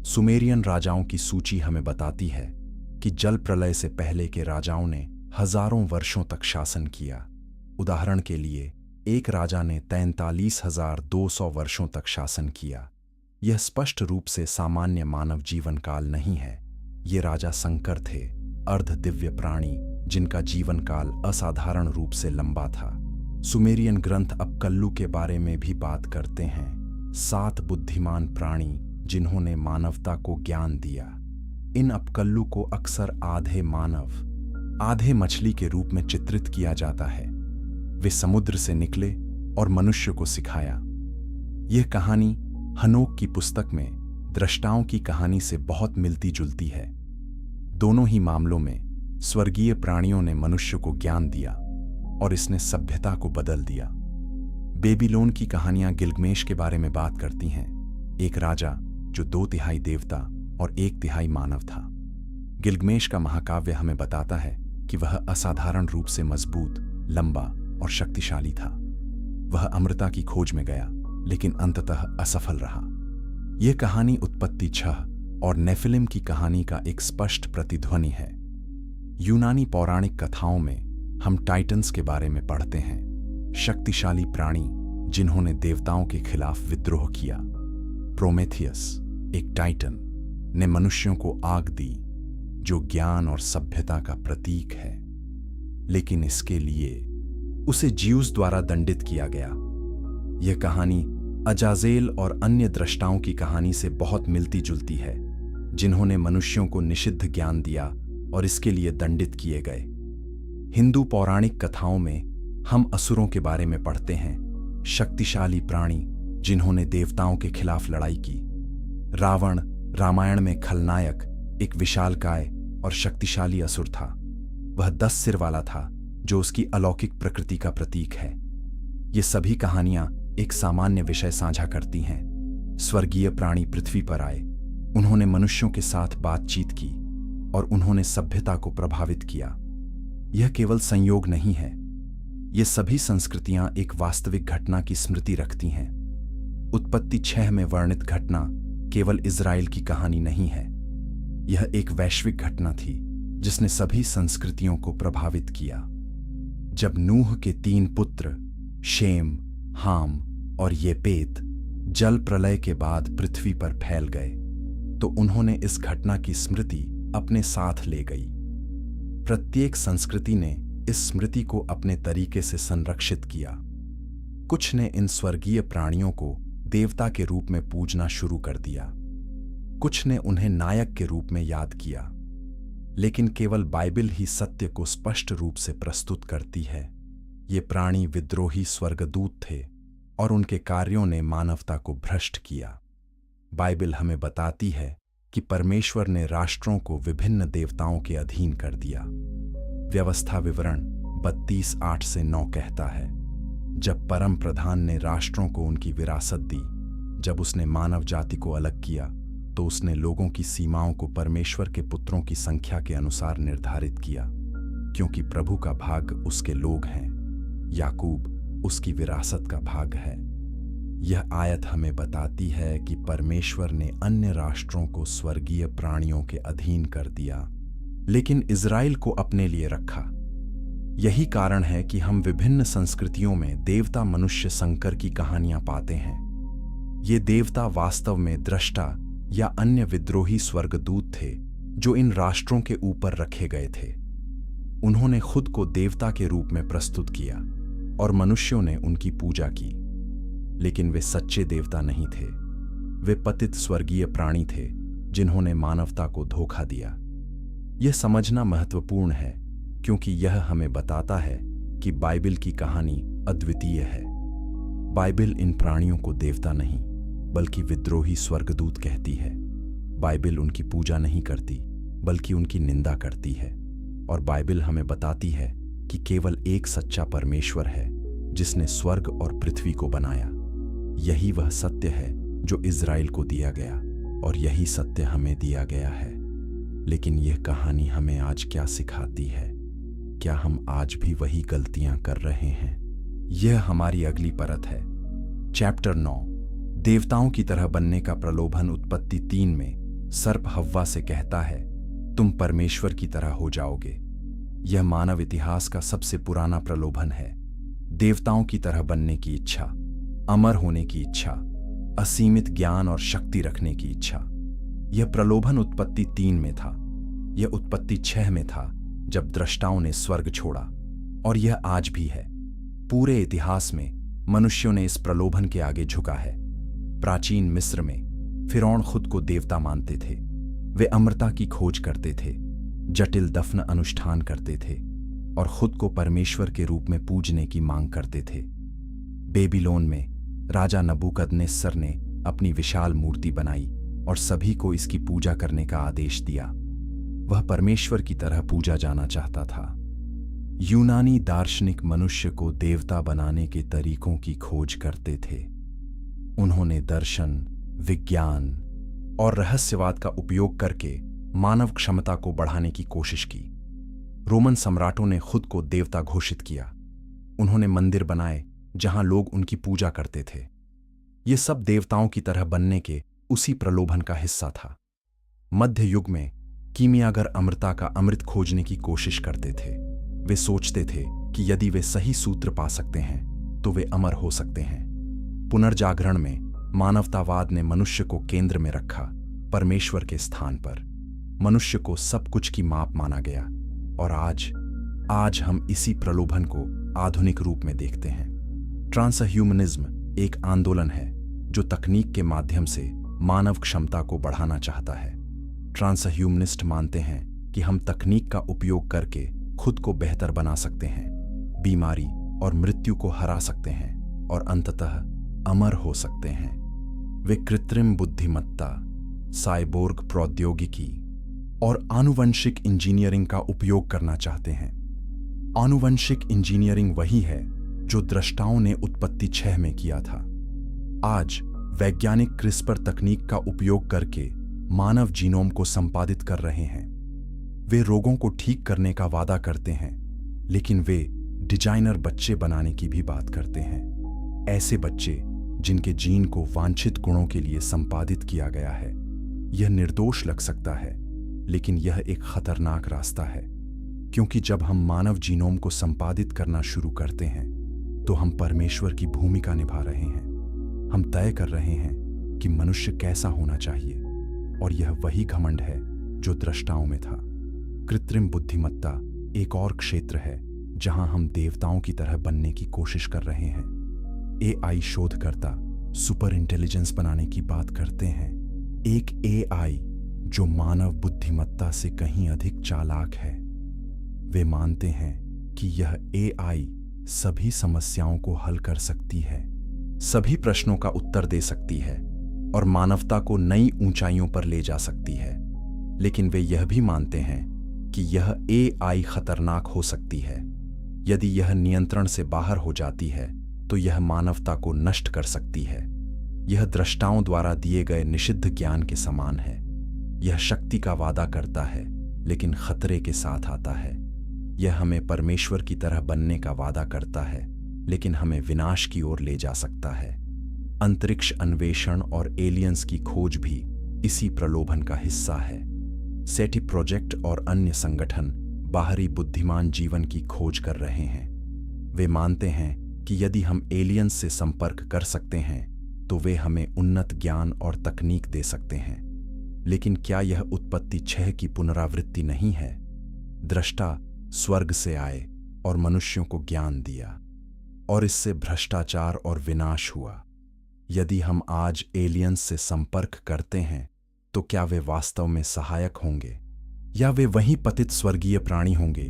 सुमेरियन राजाओं की सूची हमें बताती है कि जल प्रलय से पहले के राजाओं ने हजारों वर्षों तक शासन किया। उदाहरण के लिए एक राजा ने 43,200 वर्षों तक शासन किया। यह स्पष्ट रूप से सामान्य मानव जीवन काल नहीं है। ये राजा संकर थे, अर्ध दिव्य प्राणी जिनका जीवन काल असाधारण रूप से लंबा था। सुमेरियन ग्रंथ अपकल्लू के बारे में भी बात करते हैं, 7 बुद्धिमान प्राणी जिन्होंने मानवता को ज्ञान दिया। इन अपकल्लू को अक्सर आधे मानव आधे मछली के रूप में चित्रित किया जाता है। वे समुद्र से निकले और मनुष्य को सिखाया। यह कहानी हनोक की पुस्तक में दृष्टाओं की कहानी से बहुत मिलती जुलती है। दोनों ही मामलों में स्वर्गीय प्राणियों ने मनुष्य को ज्ञान दिया और इसने सभ्यता को बदल दिया। बेबीलोन की कहानियां गिल्गमेश के बारे में बात करती हैं, एक राजा जो 2/3 देवता और 1/3 मानव था। गिल्गमेश का महाकाव्य हमें बताता है कि वह असाधारण रूप से मजबूत, लंबा और शक्तिशाली था। वह अमृता की खोज में गया, लेकिन अंततः असफल रहा। यह कहानी उत्पत्ति 6 और नेफिलिम की कहानी का एक स्पष्ट प्रतिध्वनि है। यूनानी पौराणिक कथाओं में हम टाइटन्स के बारे में पढ़ते हैं, शक्तिशाली प्राणी जिन्होंने देवताओं के खिलाफ विद्रोह किया। प्रोमेथियस, एक टाइटन, ने मनुष्यों को आग दी, जो ज्ञान और सभ्यता का प्रतीक है। लेकिन इसके लिए उसे ज्यूस द्वारा दंडित किया गया। यह कहानी अजाजेल और अन्य द्रष्टाओं की कहानी से बहुत मिलती जुलती है, जिन्होंने मनुष्यों को निषिद्ध ज्ञान दिया और इसके लिए दंडित किए गए। हिंदू पौराणिक कथाओं में हम असुरों के बारे में पढ़ते हैं, शक्तिशाली प्राणी जिन्होंने देवताओं के खिलाफ लड़ाई की। रावण रामायण में खलनायक एक विशालकाय और शक्तिशाली असुर था। वह 10 सिर वाला था, जो उसकी अलौकिक प्रकृति का प्रतीक है। ये सभी कहानियां एक सामान्य विषय साझा करती हैं। स्वर्गीय प्राणी पृथ्वी पर आए, उन्होंने मनुष्यों के साथ बातचीत की और उन्होंने सभ्यता को प्रभावित किया। यह केवल संयोग नहीं है, ये सभी संस्कृतियां एक वास्तविक घटना की स्मृति रखती हैं। उत्पत्ति 6 में वर्णित घटना केवल इज़राइल की कहानी नहीं है, यह एक वैश्विक घटना थी जिसने सभी संस्कृतियों को प्रभावित किया। जब नूह के 3 पुत्र शेम, हाम और येपेत जल प्रलय के बाद पृथ्वी पर फैल गए, तो उन्होंने इस घटना की स्मृति अपने साथ ले गई। प्रत्येक संस्कृति ने इस स्मृति को अपने तरीके से संरक्षित किया। कुछ ने इन स्वर्गीय प्राणियों को देवता के रूप में पूजना शुरू कर दिया, कुछ ने उन्हें नायक के रूप में याद किया। लेकिन केवल बाइबिल ही सत्य को स्पष्ट रूप से प्रस्तुत करती है। ये प्राणी विद्रोही स्वर्गदूत थे और उनके कार्यों ने मानवता को भ्रष्ट किया। बाइबिल हमें बताती है कि परमेश्वर ने राष्ट्रों को विभिन्न देवताओं के अधीन कर दिया। व्यवस्था विवरण 32:8-9 कहता है, जब परम प्रधान ने राष्ट्रों को उनकी विरासत दी, जब उसने मानव जाति को अलग किया, तो उसने लोगों की सीमाओं को परमेश्वर के पुत्रों की संख्या के अनुसार निर्धारित किया, क्योंकि प्रभु का भाग उसके लोग हैं, याकूब उसकी विरासत का भाग है। यह आयत हमें बताती है कि परमेश्वर ने अन्य राष्ट्रों को स्वर्गीय प्राणियों के अधीन कर दिया, लेकिन इज़राइल को अपने लिए रखा। यही कारण है कि हम विभिन्न संस्कृतियों में देवता मनुष्य संकर की कहानियां पाते हैं। ये देवता वास्तव में दृष्टा या अन्य विद्रोही स्वर्गदूत थे जो इन राष्ट्रों के ऊपर रखे गए थे। उन्होंने खुद को देवता के रूप में प्रस्तुत किया और मनुष्यों ने उनकी पूजा की, लेकिन वे सच्चे देवता नहीं थे। वे पतित स्वर्गीय प्राणी थे जिन्होंने मानवता को धोखा दिया। यह समझना महत्वपूर्ण है, क्योंकि यह हमें बताता है कि बाइबिल की कहानी अद्वितीय है। बाइबिल इन प्राणियों को देवता नहीं बल्कि विद्रोही स्वर्गदूत कहती है। बाइबिल उनकी पूजा नहीं करती बल्कि उनकी निंदा करती है। और बाइबिल हमें बताती है कि केवल एक सच्चा परमेश्वर है जिसने स्वर्ग और पृथ्वी को बनाया। यही वह सत्य है जो इज़राइल को दिया गया और यही सत्य हमें दिया गया है। लेकिन यह कहानी हमें आज क्या सिखाती है? क्या हम आज भी वही गलतियां कर रहे हैं? यह हमारी अगली परत है। चैप्टर 9, देवताओं की तरह बनने का प्रलोभन। उत्पत्ति 3 में सर्प हव्वा से कहता है, तुम परमेश्वर की तरह हो जाओगे। यह मानव इतिहास का सबसे पुराना प्रलोभन है। देवताओं की तरह बनने की इच्छा, अमर होने की इच्छा, असीमित ज्ञान और शक्ति रखने की इच्छा। यह प्रलोभन उत्पत्ति 3 में था, यह उत्पत्ति 6 में था जब दृष्टाओं ने स्वर्ग छोड़ा, और यह आज भी है। पूरे इतिहास में मनुष्यों ने इस प्रलोभन के आगे झुका है। प्राचीन मिस्र में फिरौन खुद को देवता मानते थे। वे अमरता की खोज करते थे, जटिल दफन अनुष्ठान करते थे और खुद को परमेश्वर के रूप में पूजने की मांग करते थे। बेबीलोन में राजा नबूकदनेस्सर ने अपनी विशाल मूर्ति बनाई और सभी को इसकी पूजा करने का आदेश दिया। वह परमेश्वर की तरह पूजा जाना चाहता था। यूनानी दार्शनिक मनुष्य को देवता बनाने के तरीकों की खोज करते थे। उन्होंने दर्शन, विज्ञान और रहस्यवाद का उपयोग करके मानव क्षमता को बढ़ाने की कोशिश की। रोमन सम्राटों ने खुद को देवता घोषित किया। उन्होंने मंदिर बनाए जहां लोग उनकी पूजा करते थे। ये सब देवताओं की तरह बनने के उसी प्रलोभन का हिस्सा था। मध्य युग में कीमियागर अमरता का अमृत खोजने की कोशिश करते थे। वे सोचते थे कि यदि वे सही सूत्र पा सकते हैं तो वे अमर हो सकते हैं। पुनर्जागरण में मानवतावाद ने मनुष्य को केंद्र में रखा, परमेश्वर के स्थान पर। मनुष्य को सब कुछ की माप माना गया और आज हम इसी प्रलोभन को आधुनिक रूप में देखते हैं। ट्रांसह्यूमनिज्म एक आंदोलन है जो तकनीक के माध्यम से मानव क्षमता को बढ़ाना चाहता है। ट्रांसह्यूमनिस्ट मानते हैं कि हम तकनीक का उपयोग करके खुद को बेहतर बना सकते हैं, बीमारी और मृत्यु को हरा सकते हैं और अंततः अमर हो सकते हैं। वे कृत्रिम बुद्धिमत्ता, साइबोर्ग प्रौद्योगिकी और आनुवंशिक इंजीनियरिंग का उपयोग करना चाहते हैं। आनुवंशिक इंजीनियरिंग वही है जो दृष्टाओं ने उत्पत्ति 6 में किया था। आज वैज्ञानिक क्रिस्पर तकनीक का उपयोग करके मानव जीनोम को संपादित कर रहे हैं। वे रोगों को ठीक करने का वादा करते हैं, लेकिन वे डिजाइनर बच्चे बनाने की भी बात करते हैं। ऐसे बच्चे जिनके जीन को वांछित गुणों के लिए संपादित किया गया है। यह निर्दोष लग सकता है, लेकिन यह एक खतरनाक रास्ता है, क्योंकि जब हम मानव जीनोम को संपादित करना शुरू करते हैं तो हम परमेश्वर की भूमिका निभा रहे हैं। हम तय कर रहे हैं कि मनुष्य कैसा होना चाहिए, और यह वही घमंड है जो दृष्टाओं में था। कृत्रिम बुद्धिमत्ता एक और क्षेत्र है जहां हम देवताओं की तरह बनने की कोशिश कर रहे हैं। एआई शोधकर्ता सुपर इंटेलिजेंस बनाने की बात करते हैं। एक एआई जो मानव बुद्धिमत्ता से कहीं अधिक चालाक है। वे मानते हैं कि यह एआई सभी समस्याओं को हल कर सकती है, सभी प्रश्नों का उत्तर दे सकती है और मानवता को नई ऊंचाइयों पर ले जा सकती है। लेकिन वे यह भी मानते हैं कि यह एआई खतरनाक हो सकती है। यदि यह नियंत्रण से बाहर हो जाती है तो यह मानवता को नष्ट कर सकती है। यह दृष्टाओं द्वारा दिए गए निषिद्ध ज्ञान के समान है। यह शक्ति का वादा करता है, लेकिन खतरे के साथ आता है। यह हमें परमेश्वर की तरह बनने का वादा करता है, लेकिन हमें विनाश की ओर ले जा सकता है। अंतरिक्ष अन्वेषण और एलियंस की खोज भी इसी प्रलोभन का हिस्सा है। सेटी प्रोजेक्ट और अन्य संगठन बाहरी बुद्धिमान जीवन की खोज कर रहे हैं। वे मानते हैं कि यदि हम एलियंस से संपर्क कर सकते हैं तो वे हमें उन्नत ज्ञान और तकनीक दे सकते हैं। लेकिन क्या यह उत्पत्ति 6 की पुनरावृत्ति नहीं है? दृष्टा स्वर्ग से आए और मनुष्यों को ज्ञान दिया, और इससे भ्रष्टाचार और विनाश हुआ। यदि हम आज एलियंस से संपर्क करते हैं तो क्या वे वास्तव में सहायक होंगे, या वे वही पतित स्वर्गीय प्राणी होंगे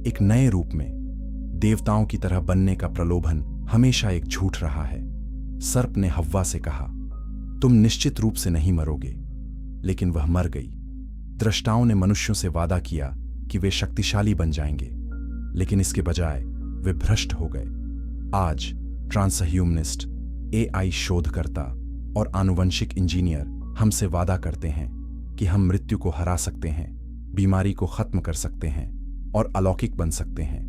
एक नए रूप में? देवताओं की तरह बनने का प्रलोभन हमेशा एक झूठ रहा है। सर्प ने हव्वा से कहा, तुम निश्चित रूप से नहीं मरोगे, लेकिन वह मर गई। दृष्टाओं ने मनुष्यों से वादा किया कि वे शक्तिशाली बन जाएंगे, लेकिन इसके बजाय वे भ्रष्ट हो गए। आज ट्रांसह्यूमनिस्ट, एआई शोधकर्ता और आनुवंशिक इंजीनियर हमसे वादा करते हैं कि हम मृत्यु को हरा सकते हैं, बीमारी को खत्म कर सकते हैं और अलौकिक बन सकते हैं।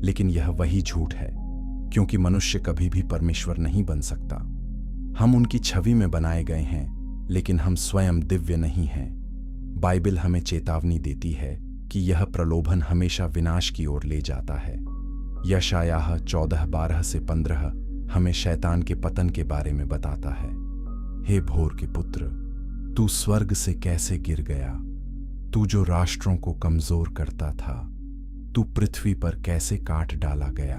लेकिन यह वही झूठ है, क्योंकि मनुष्य कभी भी परमेश्वर नहीं बन सकता। हम उनकी छवि में बनाए गए हैं, लेकिन हम स्वयं दिव्य नहीं हैं। बाइबल हमें चेतावनी देती है कि यह प्रलोभन हमेशा विनाश की ओर ले जाता है। यशायाह 14:12 से 15 हमें शैतान के पतन के बारे में बताता है। हे भोर के पुत्र, तू स्वर्ग से कैसे गिर गया, तू जो राष्ट्रों को कमजोर करता था, तू पृथ्वी पर कैसे काट डाला गया।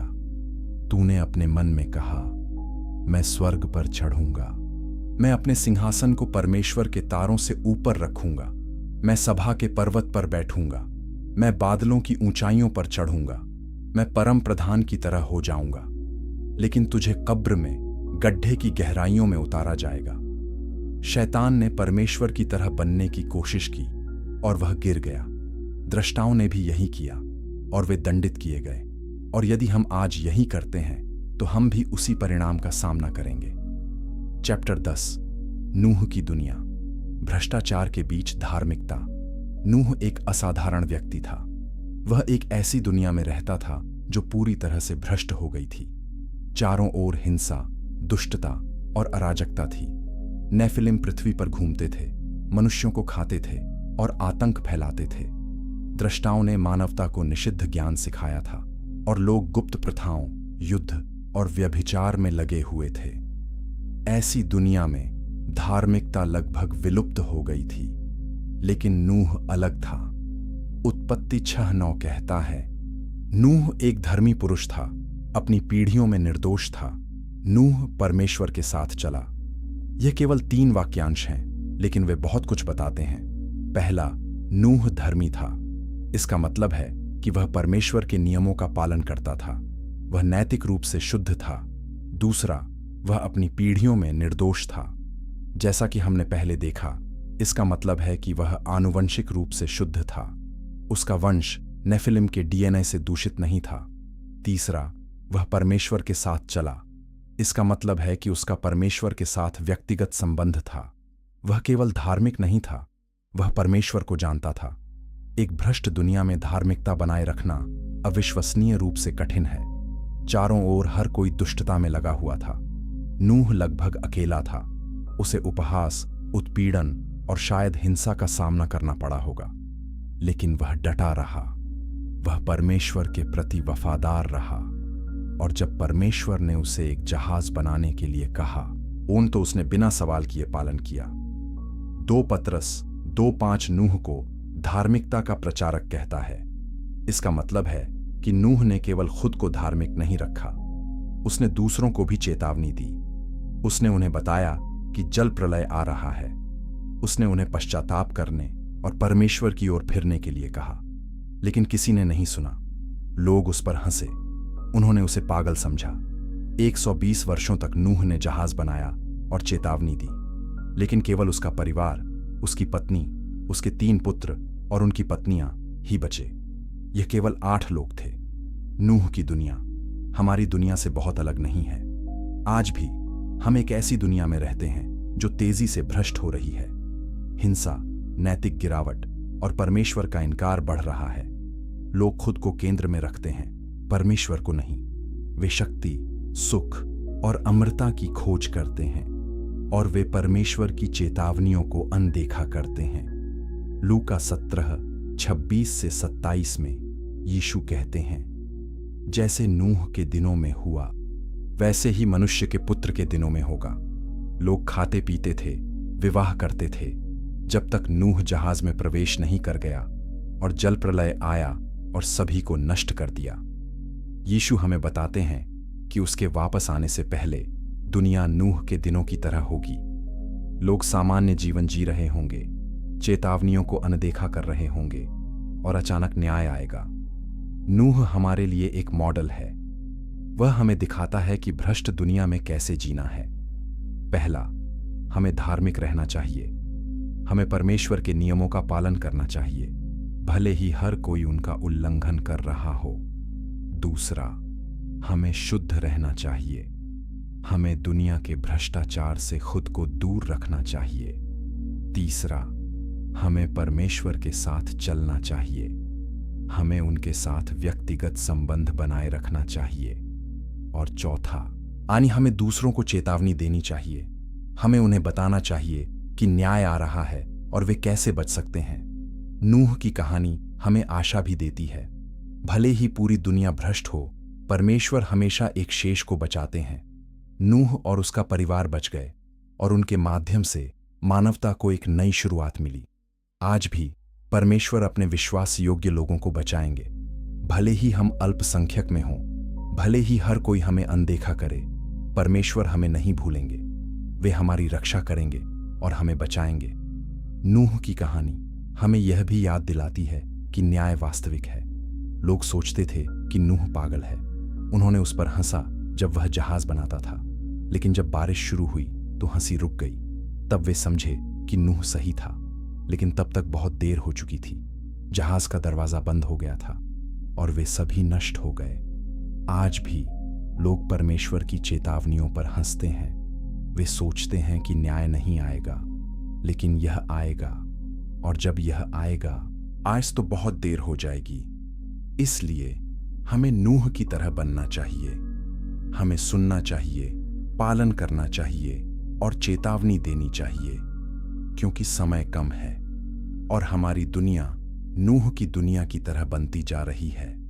तूने अपने मन में कहा, मैं स्वर्ग पर चढ़ूंगा, मैं अपने सिंहासन को परमेश्वर के तारों से ऊपर रखूंगा, मैं सभा के पर्वत पर बैठूंगा, मैं बादलों की ऊंचाइयों पर चढ़ूंगा, मैं परम प्रधान की तरह हो जाऊंगा। लेकिन तुझे कब्र में गड्ढे की गहराइयों में उतारा जाएगा। शैतान ने परमेश्वर की तरह बनने की कोशिश की और वह गिर गया। दृष्टाओं ने भी यही किया और वे दंडित किए गए। और यदि हम आज यही करते हैं तो हम भी उसी परिणाम का सामना करेंगे। चैप्टर 10, नूह की दुनिया। भ्रष्टाचार के बीच धार्मिकता। नूह एक असाधारण व्यक्ति था। वह एक ऐसी दुनिया में रहता था जो पूरी तरह से भ्रष्ट हो गई थी। चारों ओर हिंसा, दुष्टता और अराजकता थी। नेफिलिम पृथ्वी पर घूमते थे, मनुष्यों को खाते थे और आतंक फैलाते थे। द्रष्टाओं ने मानवता को निषिद्ध ज्ञान सिखाया था और लोग गुप्त प्रथाओं, युद्ध और व्यभिचार में लगे हुए थे। ऐसी दुनिया में धार्मिकता लगभग विलुप्त हो गई थी। लेकिन नूह अलग था। उत्पत्ति 6:9 कहता है, नूह एक धर्मी पुरुष था, अपनी पीढ़ियों में निर्दोष था। नूह परमेश्वर के साथ चला। यह केवल 3 वाक्यांश हैं, लेकिन वे बहुत कुछ बताते हैं। पहला, नूह धर्मी था। इसका मतलब है कि वह परमेश्वर के नियमों का पालन करता था। वह नैतिक रूप से शुद्ध था। दूसरा, वह अपनी पीढ़ियों में निर्दोष था। जैसा कि हमने पहले देखा, इसका मतलब है कि वह आनुवंशिक रूप से शुद्ध था। उसका वंश नेफिलिम के डीएनए से दूषित नहीं था। तीसरा, वह परमेश्वर के साथ चला। इसका मतलब है कि उसका परमेश्वर के साथ व्यक्तिगत संबंध था। वह केवल धार्मिक नहीं था, वह परमेश्वर को जानता था। एक भ्रष्ट दुनिया में धार्मिकता बनाए रखना अविश्वसनीय रूप से कठिन है। चारों ओर हर कोई दुष्टता में लगा हुआ था। नूह लगभग अकेला था। उसे उपहास, उत्पीड़न और शायद हिंसा का सामना करना पड़ा होगा। लेकिन वह डटा रहा। वह परमेश्वर के प्रति वफादार रहा। और जब परमेश्वर ने उसे एक जहाज बनाने के लिए कहा, तो उसने बिना सवाल किए पालन किया। 2 पतरस 2:5 नूह को धार्मिकता का प्रचारक कहता है। इसका मतलब है कि नूह ने केवल खुद को धार्मिक नहीं रखा, उसने दूसरों को भी चेतावनी दी। उसने उन्हें बताया कि जल प्रलय आ रहा है। उसने उन्हें पश्चाताप करने और परमेश्वर की ओर फिरने के लिए कहा। लेकिन किसी ने नहीं सुना। लोग उस पर हंसे। उन्होंने उसे पागल समझा। 120 वर्षों तक नूह ने जहाज बनाया और चेतावनी दी। लेकिन केवल उसका परिवार, उसकी पत्नी, उसके 3 पुत्र और उनकी पत्नियां ही बचे। यह केवल 8 लोग थे। नूह की दुनिया हमारी दुनिया से बहुत अलग नहीं है। आज भी हम एक ऐसी दुनिया में रहते हैं जो तेजी से भ्रष्ट हो रही है। हिंसा, नैतिक गिरावट और परमेश्वर का इनकार बढ़ रहा है। लोग खुद को केंद्र में रखते हैं, परमेश्वर को नहीं। वे शक्ति, सुख और अमरता की खोज करते हैं और वे परमेश्वर की चेतावनियों को अनदेखा करते हैं। लूका 17:26 से 27 में यीशु कहते हैं, जैसे नूह के दिनों में हुआ, वैसे ही मनुष्य के पुत्र के दिनों में होगा। लोग खाते पीते थे, विवाह करते थे, जब तक नूह जहाज में प्रवेश नहीं कर गया और जल प्रलय आया और सभी को नष्ट कर दिया। यीशु हमें बताते हैं कि उसके वापस आने से पहले दुनिया नूह के दिनों की तरह होगी। लोग सामान्य जीवन जी रहे होंगे, चेतावनियों को अनदेखा कर रहे होंगे और अचानक न्याय आएगा। नूह हमारे लिए एक मॉडल है। वह हमें दिखाता है कि भ्रष्ट दुनिया में कैसे जीना है। पहला, हमें धार्मिक रहना चाहिए। हमें परमेश्वर के नियमों का पालन करना चाहिए, भले ही हर कोई उनका उल्लंघन कर रहा हो। दूसरा, हमें शुद्ध रहना चाहिए। हमें दुनिया के भ्रष्टाचार से खुद को दूर रखना चाहिए। तीसरा, हमें परमेश्वर के साथ चलना चाहिए। हमें उनके साथ व्यक्तिगत संबंध बनाए रखना चाहिए। और चौथा, हमें दूसरों को चेतावनी देनी चाहिए। हमें उन्हें बताना चाहिए कि न्याय आ रहा है और वे कैसे बच सकते हैं। नूह की कहानी हमें आशा भी देती है। भले ही पूरी दुनिया भ्रष्ट हो, परमेश्वर हमेशा एक शेष को बचाते हैं। नूह और उसका परिवार बच गए और उनके माध्यम से मानवता को एक नई शुरुआत मिली। आज भी परमेश्वर अपने विश्वास योग्य लोगों को बचाएंगे। भले ही हम अल्पसंख्यक में हों, भले ही हर कोई हमें अनदेखा करे, परमेश्वर हमें नहीं भूलेंगे। वे हमारी रक्षा करेंगे और हमें बचाएंगे। नूह की कहानी हमें यह भी याद दिलाती है कि न्याय वास्तविक है। लोग सोचते थे कि नूह पागल है। उन्होंने उस पर हंसा जब वह जहाज बनाता था, लेकिन जब बारिश शुरू हुई तो हंसी रुक गई। तब वे समझे कि नूह सही था, लेकिन तब तक बहुत देर हो चुकी थी। जहाज का दरवाजा बंद हो गया था और वे सभी नष्ट हो गए। आज भी लोग परमेश्वर की चेतावनियों पर हंसते हैं। वे सोचते हैं कि न्याय नहीं आएगा, लेकिन यह आएगा, और जब यह आएगा, आज तो बहुत देर हो जाएगी। इसलिए हमें नूह की तरह बनना चाहिए। हमें सुनना चाहिए, पालन करना चाहिए और चेतावनी देनी चाहिए, क्योंकि समय कम है और हमारी दुनिया नूह की दुनिया की तरह बनती जा रही है।